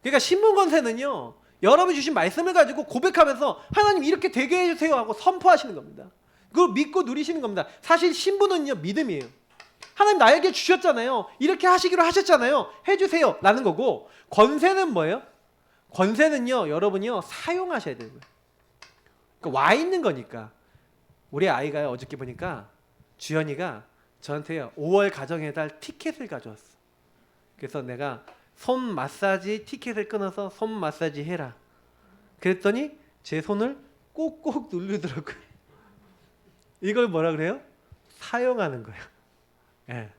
그러니까 신문권세는요, 여러분이 주신 말씀을 가지고 고백하면서 하나님 이렇게 되게 해주세요 하고 선포하시는 겁니다. 그걸 믿고 누리시는 겁니다. 사실 신분은요, 믿음이에요. 하나님 나에게 주셨잖아요. 이렇게 하시기로 하셨잖아요. 해주세요 라는 거고, 권세는 뭐예요? 권세는요, 여러분이요, 사용하셔야 되는 거예요. 그러니까 와 있는 거니까. 우리 아이가 어저께 보니까 주연이가 저한테요, 5월 가정의 달 티켓을 가져왔어. 그래서 내가 손 마사지 티켓을 끊어서 손 마사지 해라. 그랬더니 제 손을 꼭꼭 누르더라고요. 이걸 뭐라 그래요? 사용하는 거예요. 예.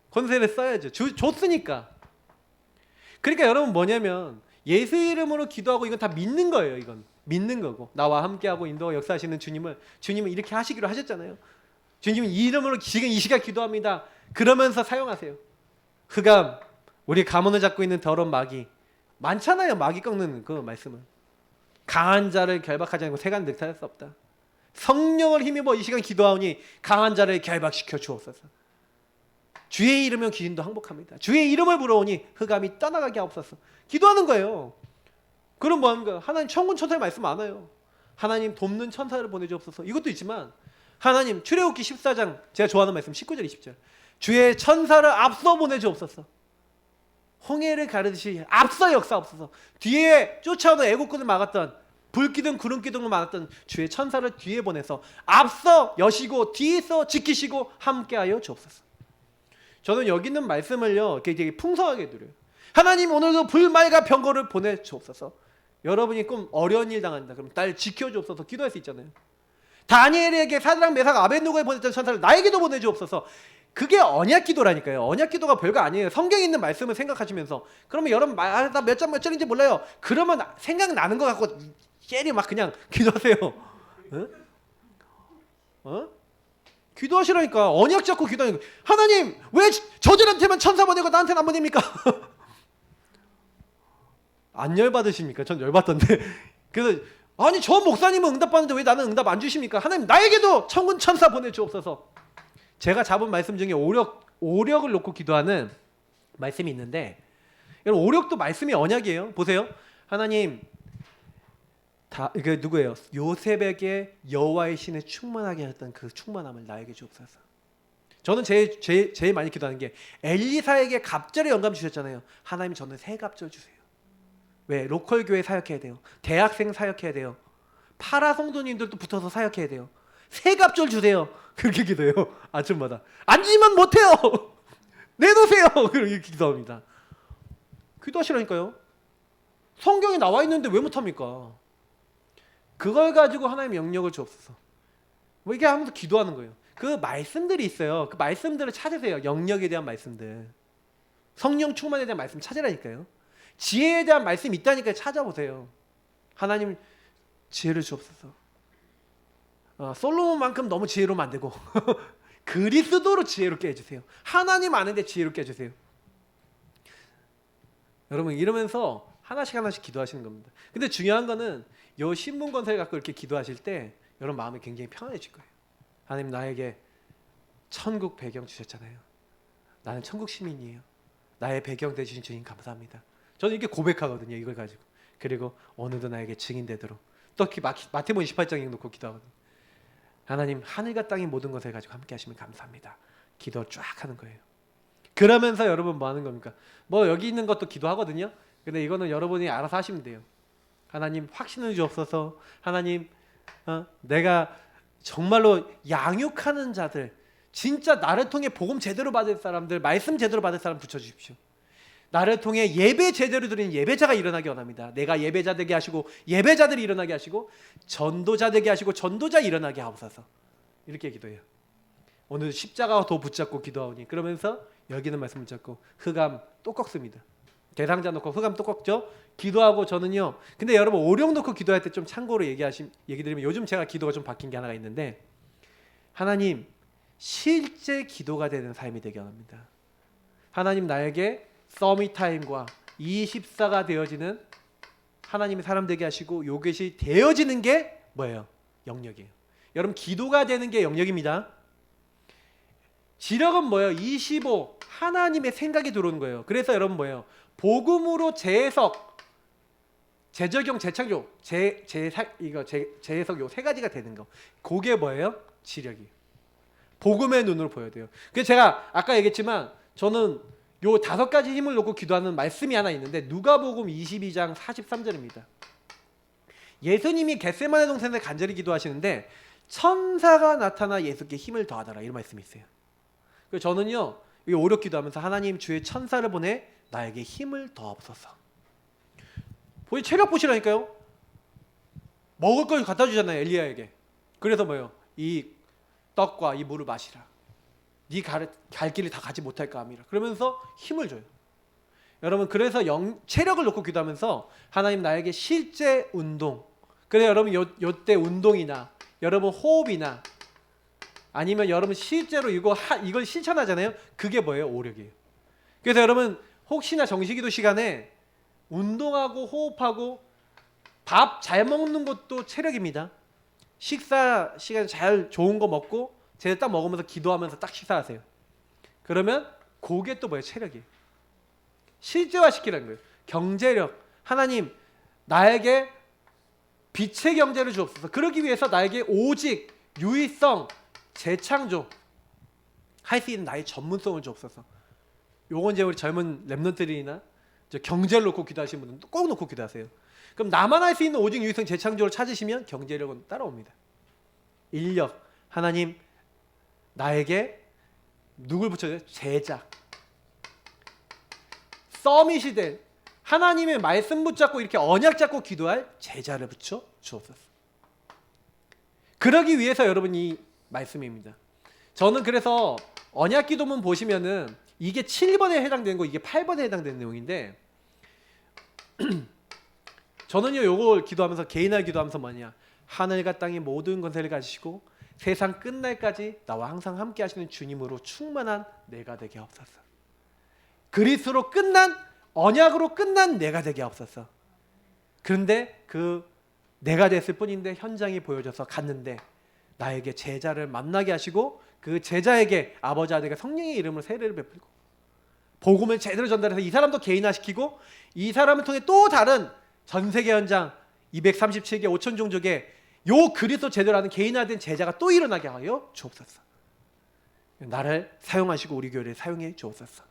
권세를 써야죠. 줬으니까. 그러니까 여러분 뭐냐면 예수 이름으로 기도하고 이건 다 믿는 거예요. 이건 믿는 거고, 나와 함께하고 인도와 역사하시는 주님은 이렇게 하시기로 하셨잖아요. 주님은 이 이름으로 지금 이 시간 기도합니다. 그러면서 사용하세요. 흑암, 우리 가문을 잡고 있는 더러운 마귀 많잖아요. 마귀 꺾는 그 말씀은 강한 자를 결박하지 않고 세간 늑탈할 수 없다. 성령을 힘입어 이 시간 기도하오니 강한 자를 결박시켜 주옵소서. 주의 이름은 귀신도 항복합니다. 주의 이름을 부르오니 흑암이 떠나가게 하옵소서. 기도하는 거예요. 그럼 뭐 하는 거예요? 하나님 천군 천사의 말씀 많아요. 하나님 돕는 천사를 보내주옵소서. 이것도 있지만 하나님 출애굽기 14장 제가 좋아하는 말씀 19절 20절 주의 천사를 앞서 보내주옵소서. 홍해를 가르듯이 앞서 역사옵소서. 뒤에 쫓아오는 애국군을 막았던 불기둥 구름기둥을 막았던 주의 천사를 뒤에 보내서 앞서 여시고 뒤에서 지키시고 함께하여 주옵소서. 저는 여기 있는 말씀을요 되게 풍성하게 누려요. 하나님 오늘도 불말과 병거를 보내주옵소서. 여러분이 좀 어려운 일 당한다 그럼 날 지켜주옵소서 기도할 수 있잖아요. 다니엘에게 사드락 메삭 아벤노고에 보냈던 천사를 나에게도 보내주옵소서. 그게 언약 기도라니까요. 언약 기도가 별거 아니에요. 성경에 있는 말씀을 생각하시면서 그러면 여러분 나 몇 장 몇 절인지 몰라요. 그러면 생각나는 거 갖고 젤이 막 그냥 기도하세요. 기도하시라니까. 언약 잡고 기도하니까. 하나님 왜 저들한테만 천사 보내고 나한테는 안 보냅니까? 안 열받으십니까? 전 열받던데. 그래서 아니 저 목사님은 응답받는데 왜 나는 응답 안 주십니까? 하나님 나에게도 천군 천사 보내주옵소서. 제가 잡은 말씀 중에 오력을 놓고 기도하는 말씀이 있는데, 여러분 오력도 말씀이 언약이에요. 보세요. 하나님 이게 누구예요? 요셉에게 여호와의 신에 충만하게 했던 그 충만함을 나에게 주옵소서. 저는 제일 많이 기도하는 게 엘리사에게 갑절의 영감 주셨잖아요. 하나님 저는 새 갑절 주세요. 왜? 로컬 교회 사역해야 돼요. 대학생 사역해야 돼요. 파라 성도님들도 붙어서 사역해야 돼요. 새 갑절 주세요. 그렇게 기도해요. 아침마다. 앉으면 못해요. 내놓으세요. 그렇게 기도합니다. 기도하시라니까요. 성경에 나와 있는데 왜 못합니까? 그걸 가지고 하나님의 영역을 주옵소서. 뭐 이게 하면서 기도하는 거예요. 그 말씀들이 있어요. 그 말씀들을 찾으세요. 영역에 대한 말씀들. 성령 충만에 대한 말씀 찾으라니까요. 지혜에 대한 말씀이 있다니까 찾아보세요. 하나님 지혜를 주옵소서. 솔로몬만큼 너무 지혜로우면 안 되고 그리스도로 지혜롭게 해주세요. 하나님 아는데 지혜롭게 해주세요. 여러분 이러면서 하나씩 기도하시는 겁니다. 근데 중요한 거는 요 신문권세를 갖고 이렇게 기도하실 때 여러분 마음이 굉장히 편안해질 거예요. 하나님 나에게 천국 배경 주셨잖아요. 나는 천국 시민이에요. 나의 배경 되주신 주님 감사합니다. 저는 이렇게 고백하거든요. 이걸 가지고. 그리고 오늘도 나에게 증인되도록. 또 마태복음 28장 놓고 기도하거든요. 하나님 하늘과 땅의 모든 것을 가지고 함께 하시면 감사합니다. 기도 쫙 하는 거예요. 그러면서 여러분 뭐 하는 겁니까? 뭐 여기 있는 것도 기도하거든요. 근데 이거는 여러분이 알아서 하시면 돼요. 하나님 확신을 주옵소서. 하나님 내가 정말로 양육하는 자들, 진짜 나를 통해 복음 제대로 받을 사람들, 말씀 제대로 받을 사람 붙여주십시오. 나를 통해 예배 제대로 드리는 예배자가 일어나기 원합니다. 내가 예배자 되게 하시고 예배자들이 일어나게 하시고 전도자 되게 하시고 전도자 일어나게 하옵소서. 이렇게 기도해요. 오늘 십자가와 도 붙잡고 기도하오니, 그러면서 여기는 말씀 붙잡고 흑암 또 꺾습니다. 대상자 놓고 흑암 또 꺾죠. 기도하고 저는요, 근데 여러분 오령 놓고 기도할 때 좀 참고로 얘기 드리면, 요즘 제가 기도가 좀 바뀐 게 하나가 있는데, 하나님 실제 기도가 되는 삶이 되게 합니다. 하나님 나에게 서밋타임과 24가 되어지는 하나님의 사람 되게 하시고, 이것이 되어지는 게 뭐예요? 영역이에요. 여러분 기도가 되는 게 영역입니다. 지력은 뭐예요? 25 하나님의 생각이 들어오는 거예요. 그래서 여러분 뭐예요? 복음으로 재해석, 재적용, 재창조, 재해석 요 세 가지가 되는 거. 그게 뭐예요? 지력이. 복음의 눈으로 보여야 돼요. 그래서 제가 아까 얘기했지만 저는 요 5가지 힘을 놓고 기도하는 말씀이 하나 있는데, 누가복음 22장 43절입니다. 예수님이 겟세마네 동산에서 간절히 기도하시는데 천사가 나타나 예수께 힘을 더하더라, 이런 말씀이 있어요. 그래서 저는요, 이 오력 기도하면서 하나님 주의 천사를 보내 나에게 힘을 더하옵소서. 보이 체력 보시라니까요. 먹을 걸 갖다 주잖아요, 엘리야에게. 그래서 뭐예요? 이 떡과 이 물을 마시라. 네 갈 길을 다 가지 못할까 함이라. 그러면서 힘을 줘요. 여러분 그래서 체력을 놓고 기도하면서 하나님 나에게 실제 운동. 그래 여러분 요때 운동이나 여러분 호흡이나 아니면 여러분 실제로 이걸 실천하잖아요. 그게 뭐예요? 오력이에요. 그래서 여러분 혹시나 정식기도 시간에 운동하고 호흡하고 밥 잘 먹는 것도 체력입니다. 식사 시간에 잘 좋은 거 먹고 제대로 딱 먹으면서 기도하면서 딱 식사하세요. 그러면 그게 또 뭐예요? 체력이에요. 실제화시키라는 거예요. 경제력. 하나님 나에게 빛의 경제를 주옵소서. 그러기 위해서 나에게 오직 유의성, 재창조 할 수 있는 나의 전문성을 주옵소서. 요건 이제 우리 젊은 랩런트들이나 경제를 놓고 기도하시는 분들은 꼭 놓고 기도하세요. 그럼 나만 할 수 있는 오직 유의성, 재창조를 찾으시면 경제력은 따라옵니다. 인력. 하나님 나에게 누굴 붙여줘요? 제자. 서밋이 된 하나님의 말씀 붙잡고 이렇게 언약 잡고 기도할 제자를 붙여 주옵소서. 그러기 위해서 여러분 이 말씀입니다. 저는 그래서 언약 기도문 보시면은 이게 7번에 해당되는 거, 이게 8번에 해당되는 내용인데 저는요 요걸 기도하면서, 개인할 기도하면서 뭐냐, 하늘과 땅의 모든 권세를 가지시고 세상 끝날까지 나와 항상 함께 하시는 주님으로 충만한 내가 되게 하옵소서. 그리스도로 끝난, 언약으로 끝난 내가 되게 하옵소서. 그런데 그 내가 됐을 뿐인데 현장이 보여져서 갔는데 나에게 제자를 만나게 하시고 그 제자에게 아버지 아들과 성령의 이름으로 세례를 베풀고 복음을 제대로 전달해서 이 사람도 개인화시키고 이 사람을 통해 또 다른 전세계 현장 237개 5천 종족의 요 그리스도 제대로 하는 개인화된 제자가 또 일어나게 하여 주옵소서. 나를 사용하시고 우리 교회를 사용해 주옵소서.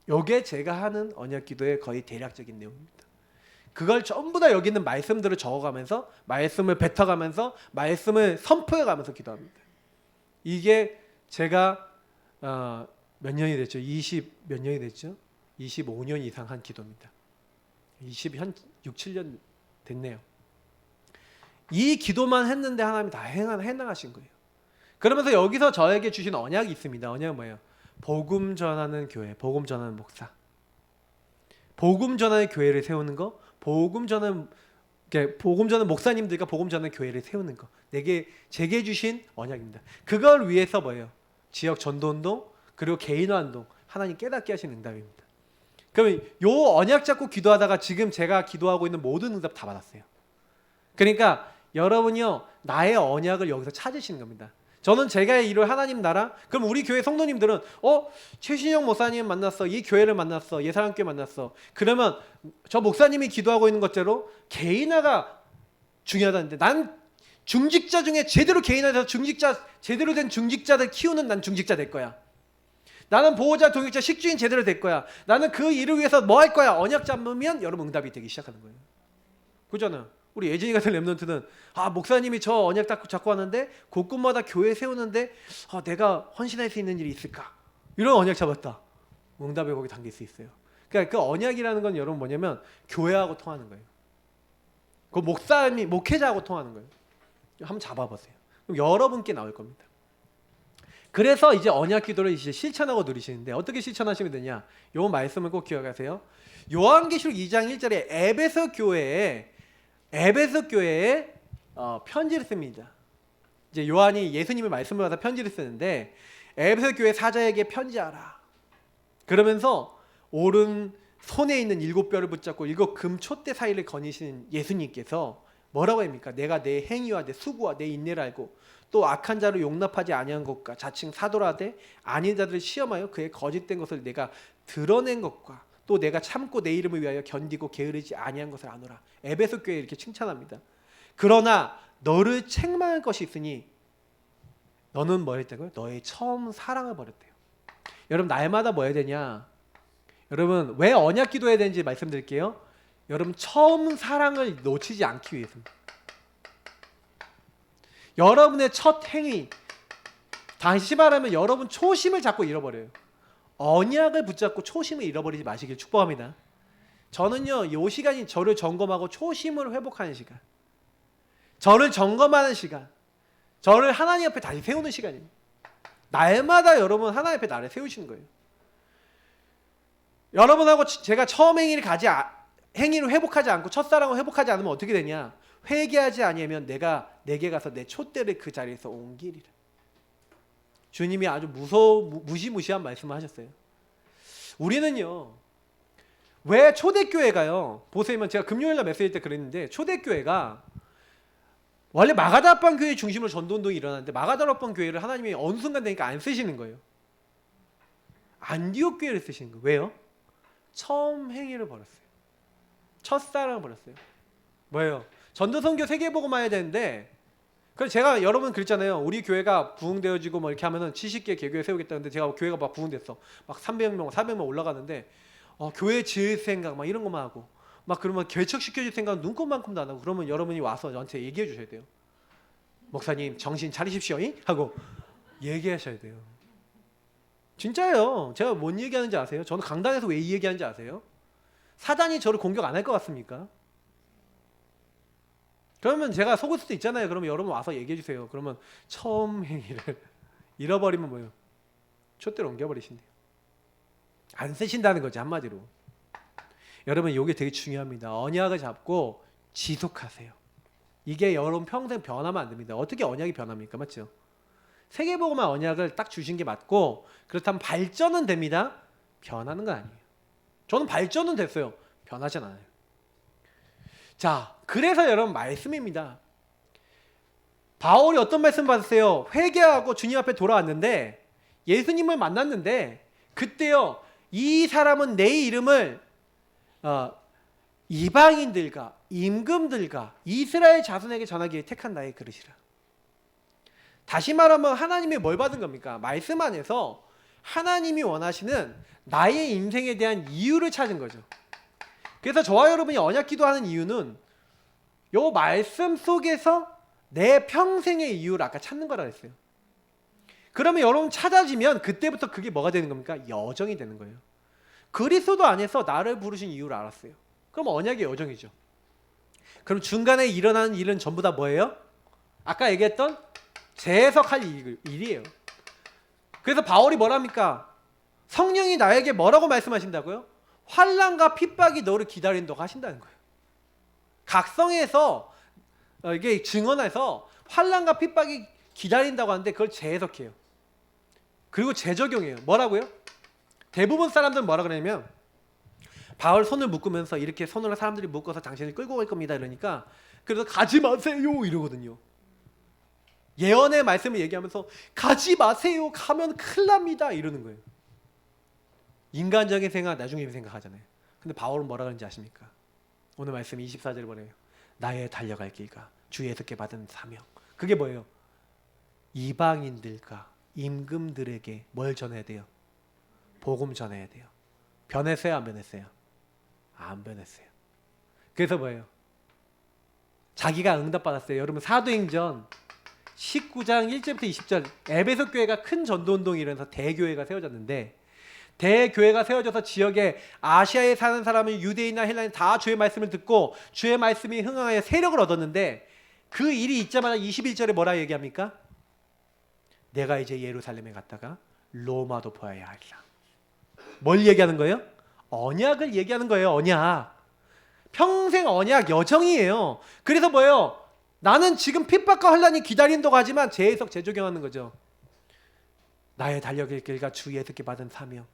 요게 제가 하는 언약 기도의 거의 대략적인 내용입니다. 그걸 전부 다 여기 있는 말씀들을 적어가면서 말씀을 뱉어가면서 말씀을 선포해가면서 기도합니다. 이게 제가 몇 년이 됐죠? 20몇 년이 됐죠? 25년 이상 한 기도입니다. 6, 7년 됐네요. 이 기도만 했는데 하나님이 다 행하신 거예요. 그러면서 여기서 저에게 주신 언약이 있습니다. 언약은 뭐예요? 복음 전하는 교회, 복음 전하는 목사, 복음 전하는 교회를 세우는 거, 복음 전하는 목사님들과 복음 전하는 교회를 세우는 거, 제게 주신 언약입니다. 그걸 위해서 뭐예요? 지역 전도운동 그리고 개인화운동, 하나님 깨닫게 하신 응답입니다. 그럼 요 언약 잡고 기도하다가 지금 제가 기도하고 있는 모든 응답 다 받았어요. 그러니까 여러분이요 나의 언약을 여기서 찾으시는 겁니다. 저는 제가 이룰 하나님 나라, 그럼 우리 교회 성도님들은 최신영 목사님 만났어, 이 교회를 만났어, 예사람교회 만났어. 그러면 저 목사님이 기도하고 있는 것대로 개인화가 중요하다는데, 난 중직자 중에 제대로 개인화돼서 제대로 된 중직자들 키우는 난 중직자 될 거야. 나는 보호자, 동역자, 식주인 제대로 될 거야. 나는 그 일을 위해서 뭐 할 거야. 언약 잡으면 여러분 응답이 되기 시작하는 거예요. 그잖아. 우리 예진이 같은 렘넌트는 목사님이 저 언약 잡고 왔는데 곳곳마다 교회 세우는데 내가 헌신할 수 있는 일이 있을까? 이런 언약 잡았다. 응답에 거기 담길 수 있어요. 그러니까 그 언약이라는 건 여러분 뭐냐면 교회하고 통하는 거예요. 그 목회자하고 통하는 거예요. 한번 잡아보세요. 그럼 여러분께 나올 겁니다. 그래서 이제 언약 기도를 이제 실천하고 누리시는데 어떻게 실천하시면 되냐? 요 말씀을 꼭 기억하세요. 요한계시록 2장 1절에 에베소 교회에 편지를 씁니다. 이제 요한이 예수님의 말씀을 받아 편지를 쓰는데 에베소 교회 사자에게 편지하라. 그러면서 오른 손에 있는 7뼈를 붙잡고 7금 촛대 사이를 거니시는 예수님께서 뭐라고 합니까? 내가 내 행위와 내 수고와 내 인내를 알고 또 악한 자를 용납하지 아니한 것과 자칭 사도라되 아닌 자들을 시험하여 그의 거짓된 것을 내가 드러낸 것과 또 내가 참고 내 이름을 위하여 견디고 게으르지 아니한 것을 아노라. 에베소 교회에 이렇게 칭찬합니다. 그러나 너를 책망할 것이 있으니 너는 뭐 했다고요? 너의 처음 사랑을 버렸대요. 여러분 날마다 뭐 해야 되냐? 여러분 왜 언약 기도해야 되는지 말씀드릴게요. 여러분 처음 사랑을 놓치지 않기 위해서입니다. 여러분의 첫 행위, 다시 말하면 여러분 초심을 자꾸 잃어버려요. 언약을 붙잡고 초심을 잃어버리지 마시길 축복합니다. 저는요, 이 시간이 저를 점검하고 초심을 회복하는 시간, 저를 점검하는 시간, 저를 하나님 앞에 다시 세우는 시간입니다. 날마다 여러분 하나님 앞에 나를 세우시는 거예요. 여러분하고 제가 처음 행위를 회복하지 않고 첫사랑을 회복하지 않으면 어떻게 되냐? 회개하지 아니하면 내가 내게 가서 내 촛대를 그 자리에서 옮기리라. 주님이 아주 무시무시한 말씀을 하셨어요. 우리는요, 왜 초대교회가요, 보세요. 제가 금요일날 메시지 때 그랬는데 초대교회가 원래 마가다락방 교회 중심으로 전도운동이 일어났는데 마가다락방 교회를 하나님이 어느 순간 되니까 안 쓰시는 거예요. 안디옥 교회를 쓰시는 거예요. 왜요? 처음 행위를 버렸어요. 첫사랑을 버렸어요. 뭐예요? 전도선교 세계복음화 해야 되는데, 그래서 제가 여러분 그랬잖아요. 우리 교회가 부흥되어지고 뭐 이렇게 하면은 70개 개교회 세우겠다는데 제가 교회가 막 부흥됐어. 막 300명, 400명 올라가는데 교회 지을 생각 막 이런 것만 하고 막 그러면 개척시켜줄 생각은 눈곱만큼도 안 하고 그러면 여러분이 와서 저한테 얘기해 주셔야 돼요. 목사님 정신 차리십시오 하고 얘기하셔야 돼요. 진짜예요. 제가 뭔 얘기하는지 아세요? 저는 강단에서 왜 이 얘기하는지 아세요? 사단이 저를 공격 안 할 것 같습니까? 그러면 제가 속을 수도 있잖아요. 그러면 여러분 와서 얘기해 주세요. 그러면 처음 행위를 잃어버리면 뭐예요? 촛대로 옮겨버리신대요. 안 쓰신다는 거지, 한마디로. 여러분 이게 되게 중요합니다. 언약을 잡고 지속하세요. 이게 여러분 평생 변하면 안 됩니다. 어떻게 언약이 변합니까? 맞죠? 세계복음화 언약을 딱 주신 게 맞고, 그렇다면 발전은 됩니다. 변하는 건 아니에요. 저는 발전은 됐어요. 변하진 않아요. 자, 그래서 여러분 말씀입니다. 바울이 어떤 말씀 받았어요? 회개하고 주님 앞에 돌아왔는데 예수님을 만났는데 그때요, 이 사람은 내 이름을 이방인들과 임금들과 이스라엘 자손에게 전하기에 택한 나의 그릇이라. 다시 말하면 하나님이 뭘 받은 겁니까? 말씀 안에서 하나님이 원하시는 나의 인생에 대한 이유를 찾은 거죠. 그래서 저와 여러분이 언약 기도하는 이유는 요 말씀 속에서 내 평생의 이유를 아까 찾는 거라 했어요. 그러면 여러분 찾아지면 그때부터 그게 뭐가 되는 겁니까? 여정이 되는 거예요. 그리스도 안에서 나를 부르신 이유를 알았어요. 그럼 언약의 여정이죠. 그럼 중간에 일어나는 일은 전부 다 뭐예요? 아까 얘기했던 재해석할 일이에요. 그래서 바울이 뭐랍니까? 성령이 나에게 뭐라고 말씀하신다고요? 환난과 핍박이 너를 기다린다고 하신다는 거예요. 각성해서 이게 증언해서 환난과 핍박이 기다린다고 하는데 그걸 재해석해요. 그리고 재적용해요. 뭐라고요? 대부분 사람들은 뭐라 그러냐면 바울 손을 묶으면서 이렇게 손으로 사람들이 묶어서 당신을 끌고 갈 겁니다 이러니까 그래서 가지 마세요 이러거든요. 예언의 말씀을 얘기하면서 가지 마세요, 가면 큰일 납니다 이러는 거예요. 인간적인 생각, 나중에 생각하잖아요. 근데 바울은 뭐라 그러는지 아십니까? 오늘 말씀 24절을 보내요. 나의 달려갈 길과 주 예수께 받은 사명. 그게 뭐예요? 이방인들과 임금들에게 뭘 전해야 돼요? 복음 전해야 돼요. 변했어요, 안 변했어요? 안 변했어요. 그래서 뭐예요? 자기가 응답받았어요. 여러분 사도행전 19장 1절부터 20절 에베소 교회가 큰 전도운동이 일어나서 대교회가 세워졌는데 대교회가 세워져서 지역에 아시아에 사는 사람은 유대인이나 헬라인 다 주의 말씀을 듣고 주의 말씀이 흥하여 세력을 얻었는데 그 일이 있자마자 21절에 뭐라 얘기합니까? 내가 이제 예루살렘에 갔다가 로마도 보아야 하리라. 뭘 얘기하는 거예요? 언약을 얘기하는 거예요. 언약. 평생 언약 여정이에요. 그래서 뭐예요? 나는 지금 핍박과 환난이 기다린다고 하지만 재해석 재조경하는 거죠. 나의 달력의 길과 주 예수께 받은 사명.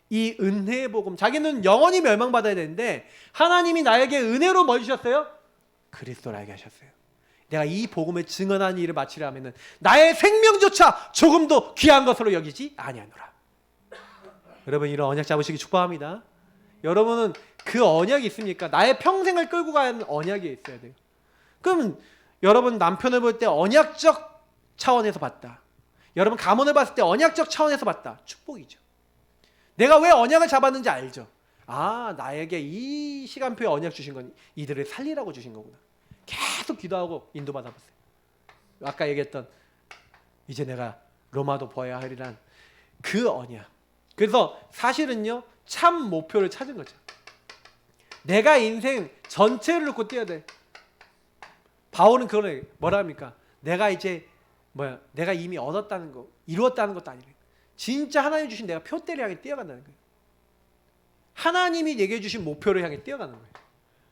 이 은혜의 복음. 자기는 영원히 멸망받아야 되는데 하나님이 나에게 은혜로 뭘 주셨어요? 그리스도를 알게 하셨어요. 내가 이 복음을 증언하는 일을 마치려 하면은 나의 생명조차 조금도 귀한 것으로 여기지 아니하노라. 여러분 이런 언약 잡으시기 축복합니다. 여러분은 그 언약이 있습니까? 나의 평생을 끌고 가는 언약이 있어야 돼요. 그럼 여러분 남편을 볼 때 언약적 차원에서 봤다. 여러분 가문을 봤을 때 언약적 차원에서 봤다. 축복이죠. 내가 왜 언약을 잡았는지 알죠. 아, 나에게 이 시간표에 언약 주신 건 이들을 살리라고 주신 거구나. 계속 기도하고 인도받아 봤어요. 아까 얘기했던 이제 내가 로마도 보아야 하리란 그 언약. 그래서 사실은요 참 목표를 찾은 거죠. 내가 인생 전체를 놓고 뛰어야 돼. 바울은 그걸 뭐라 합니까? 내가 이제 내가 이미 얻었다는 거, 이루었다는 것도 아니래. 진짜 하나님 주신 내가 표대를 향해 뛰어간다는 거예요. 하나님이 얘기해 주신 목표를 향해 뛰어가는 거예요.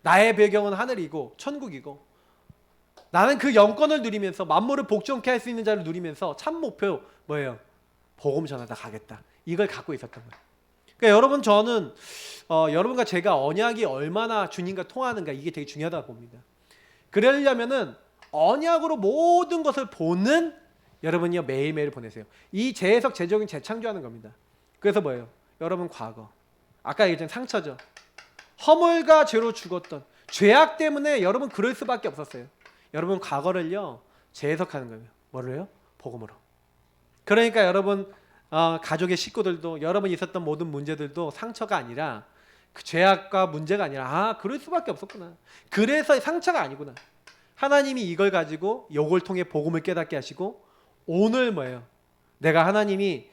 나의 배경은 하늘이고 천국이고 나는 그 영권을 누리면서 만물을 복종케 할 수 있는 자를 누리면서 참 목표 뭐예요? 복음 전하다 가겠다. 이걸 갖고 있었던 거예요. 그러니까 여러분 저는 여러분과 제가 언약이 얼마나 주님과 통하는가 이게 되게 중요하다고 봅니다. 그러려면은 언약으로 모든 것을 보는 여러분이요 매일매일 보내세요. 이 재해석 재적용 재창조하는 겁니다. 그래서 뭐예요? 여러분 과거 아까 얘기했던 상처죠. 허물과 죄로 죽었던 죄악 때문에 여러분 그럴 수밖에 없었어요. 여러분 과거를요 재해석하는 거예요. 뭐를요? 복음으로. 그러니까 여러분 가족의 식구들도 여러분 있었던 모든 문제들도 상처가 아니라 그 죄악과 문제가 아니라 그럴 수밖에 없었구나. 그래서 상처가 아니구나. 하나님이 이걸 가지고 요걸 통해 복음을 깨닫게 하시고 오늘 뭐예요? 내가 하나님이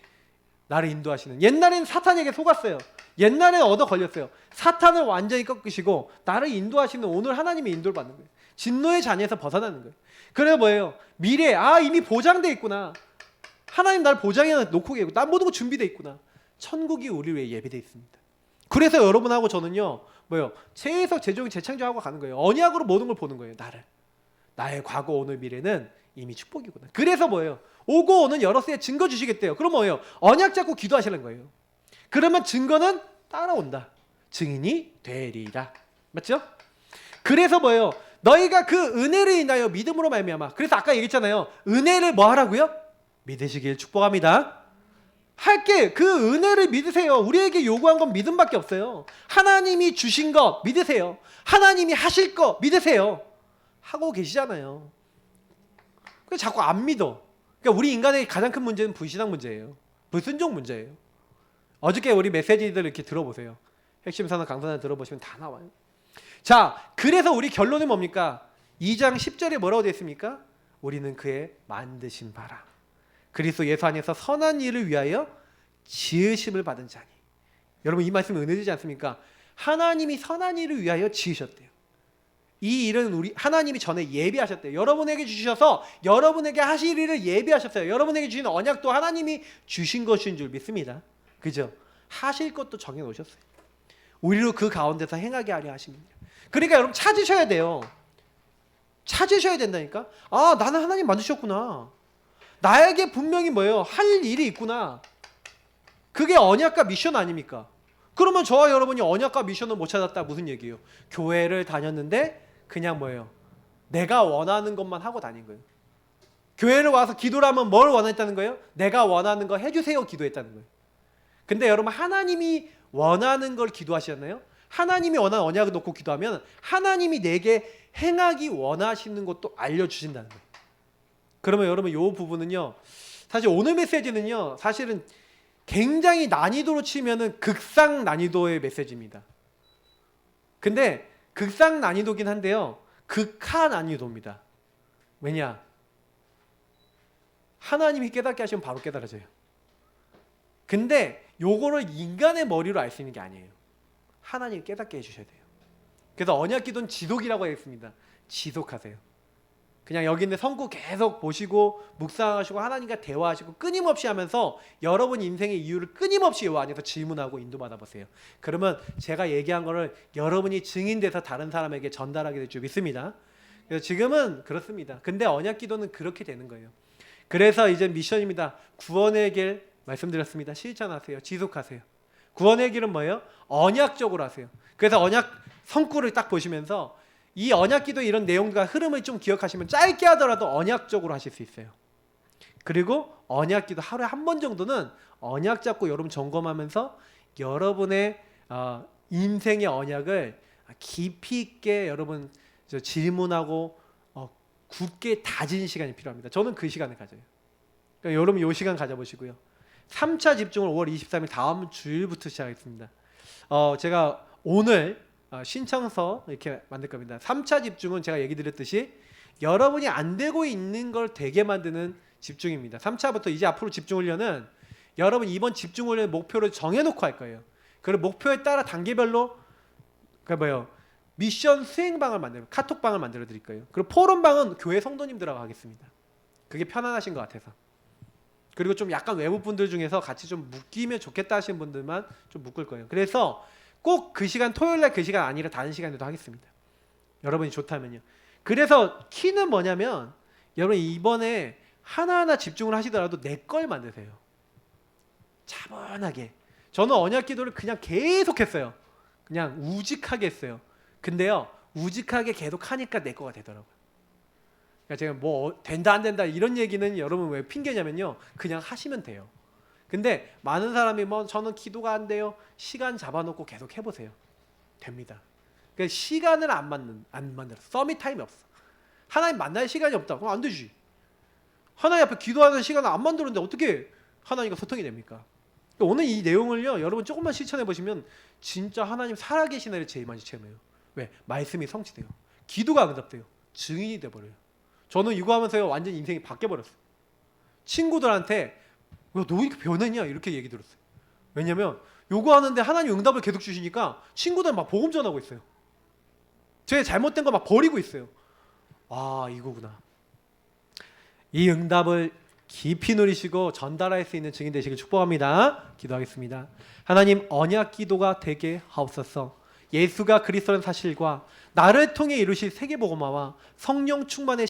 나를 인도하시는 옛날에는 사탄에게 속았어요. 옛날에 얻어 걸렸어요. 사탄을 완전히 꺾으시고 나를 인도하시는 오늘 하나님의 인도를 받는 거예요. 진노의 잔해에서 벗어나는 거예요. 그래서 뭐예요? 미래 이미 보장돼 있구나. 하나님 나를 보장해 놓고 계고 난 모든 거 준비돼 있구나. 천국이 우리 위해 예비돼 있습니다. 그래서 여러분하고 저는요 뭐예요? 재해석 재조기 재창조하고 가는 거예요. 언약으로 모든 걸 보는 거예요. 나의 과거 오늘 미래는 이미 축복이구나. 그래서 뭐예요? 오고 오는 여러 세의 증거 주시겠대요. 그럼 뭐예요? 언약 잡고 기도하시는 거예요. 그러면 증거는 따라온다. 증인이 되리라. 맞죠? 그래서 뭐예요? 너희가 그 은혜를 인하여 믿음으로 말미암아. 그래서 아까 얘기했잖아요. 은혜를 뭐 하라고요? 믿으시길 축복합니다. 할게 그 은혜를 믿으세요. 우리에게 요구한 건 믿음밖에 없어요. 하나님이 주신 것 믿으세요. 하나님이 하실 거 믿으세요. 하고 계시잖아요. 그래서 자꾸 안 믿어. 그러니까 우리 인간의 가장 큰 문제는 불신앙 문제예요. 불순종 문제예요. 어저께 우리 메시지들 이렇게 들어보세요. 핵심선언 강선을 들어보시면 다 나와요. 자, 그래서 우리 결론은 뭡니까? 2장 10절에 뭐라고 되어 있습니까? 우리는 그의 만드신 바라 그리스도 예수 안에서 선한 일을 위하여 지으심을 받은 자니. 여러분 이 말씀 은혜되지 않습니까? 하나님이 선한 일을 위하여 지으셨대요. 이 일은 하나님이 전에 예비하셨대요. 여러분에게 주셔서 여러분에게 하실 일을 예비하셨어요. 여러분에게 주신 언약도 하나님이 주신 것인 줄 믿습니다. 그죠? 하실 것도 정해놓으셨어요. 우리로 그 가운데서 행하게 하려 하십니다. 그러니까 여러분 찾으셔야 돼요. 찾으셔야 된다니까. 나는 하나님 만드셨구나. 나에게 분명히 뭐예요? 할 일이 있구나. 그게 언약과 미션 아닙니까? 그러면 저와 여러분이 언약과 미션을 못 찾았다 무슨 얘기예요? 교회를 다녔는데 그냥 뭐예요? 내가 원하는 것만 하고 다닌 거예요. 교회를 와서 기도를 하면 뭘 원했다는 거예요? 내가 원하는 거 해주세요 기도했다는 거예요. 근데 여러분 하나님이 원하는 걸 기도하시잖아요. 하나님이 원하는 언약을 놓고 기도하면 하나님이 내게 행하기 원하시는 것도 알려주신다는 거예요. 그러면 여러분 이 부분은요 사실 오늘 메시지는요 사실은 굉장히 난이도로 치면은 극상 난이도의 메시지입니다. 근데 극상 난이도긴 한데요. 극하 난이도입니다. 왜냐? 하나님이 깨닫게 하시면 바로 깨달아져요. 근데 요거를 인간의 머리로 알 수 있는 게 아니에요. 하나님이 깨닫게 해주셔야 돼요. 그래서 언약기도는 지속이라고 했습니다. 지속하세요. 그냥 여기 있는 성구 계속 보시고 묵상하시고 하나님과 대화하시고 끊임없이 하면서 여러분 인생의 이유를 끊임없이 요 안에서 질문하고 인도받아 보세요. 그러면 제가 얘기한 거를 여러분이 증인돼서 다른 사람에게 전달하게 될 줄 믿습니다. 그래서 지금은 그렇습니다. 근데 언약기도는 그렇게 되는 거예요. 그래서 이제 미션입니다. 구원의 길 말씀드렸습니다. 실천하세요. 지속하세요. 구원의 길은 뭐예요? 언약적으로 하세요. 그래서 언약 성구를 딱 보시면서 이 언약기도 이런 내용과 흐름을 좀 기억하시면 짧게 하더라도 언약적으로 하실 수 있어요. 그리고 언약기도 하루에 한 번 정도는 언약 잡고 여러분 점검하면서 여러분의 인생의 언약을 깊이 있게 여러분 질문하고 굳게 다진 시간이 필요합니다. 저는 그 시간을 가져요. 그러니까 여러분 이 시간 가져보시고요. 3차 집중을 5월 23일 다음 주일부터 시작하겠습니다. 제가 오늘 신청서 이렇게 만들 겁니다. 3차 집중은 제가 얘기 드렸듯이 여러분이 안 되고 있는 걸 되게 만드는 집중입니다. 3차부터 이제 앞으로 집중훈련은 여러분 이번 집중훈련 목표를 정해놓고 할 거예요. 그리고 목표에 따라 단계별로 미션 수행방을 카톡방을 만들어 드릴 거예요. 그리고 포럼방은 교회 성도님들하고 하겠습니다. 그게 편안하신 것 같아서. 그리고 좀 약간 외부 분들 중에서 같이 좀 묶이면 좋겠다 하시는 분들만 좀 묶을 거예요. 그래서 꼭 그 시간 토요일날 그 시간 아니라 다른 시간에도 하겠습니다. 여러분이 좋다면요. 그래서 키는 뭐냐면 여러분 이번에 하나하나 집중을 하시더라도 내 걸 만드세요. 차분하게. 저는 언약 기도를 그냥 계속 했어요. 그냥 우직하게 했어요. 근데요 우직하게 계속 하니까 내 거가 되더라고요. 그러니까 제가 뭐 된다 안 된다 이런 얘기는 여러분 왜 핑계냐면요 그냥 하시면 돼요. 근데 많은 사람이 뭐 저는 기도가 안 돼요. 시간 잡아놓고 계속 해보세요. 됩니다. 그러니까 시간을 안 만들어. 서밋 타임이 없어. 하나님 만날 시간이 없다. 그럼 안 되지. 하나님 앞에 기도하는 시간을 안 만들었는데 어떻게 하나님과 소통이 됩니까? 그러니까 오늘 이 내용을요 여러분 조금만 실천해 보시면 진짜 하나님 살아계신 애를 제일 많이 체험해요. 왜? 말씀이 성취돼요. 기도가 응답돼요. 증인이 돼버려요. 저는 이거 하면서요 완전 인생이 바뀌어버렸어요. 친구들한테 너 이렇게 변했냐 이렇게 얘기 들었어요. 왜냐면 요거 하는데 하나님 응답을 계속 주시니까 친구들 막 복음 전하고 있어요. 제 잘못된 거 막 버리고 있어요. 아 이거구나. 이 응답을 깊이 누리시고 전달할 수 있는 증인 되시길 축복합니다. 기도하겠습니다. 하나님 언약 기도가 되게 하옵소서. 예수가 그리스도라는 사실과 나를 통해 이루실 세계복음화와 성령 충만의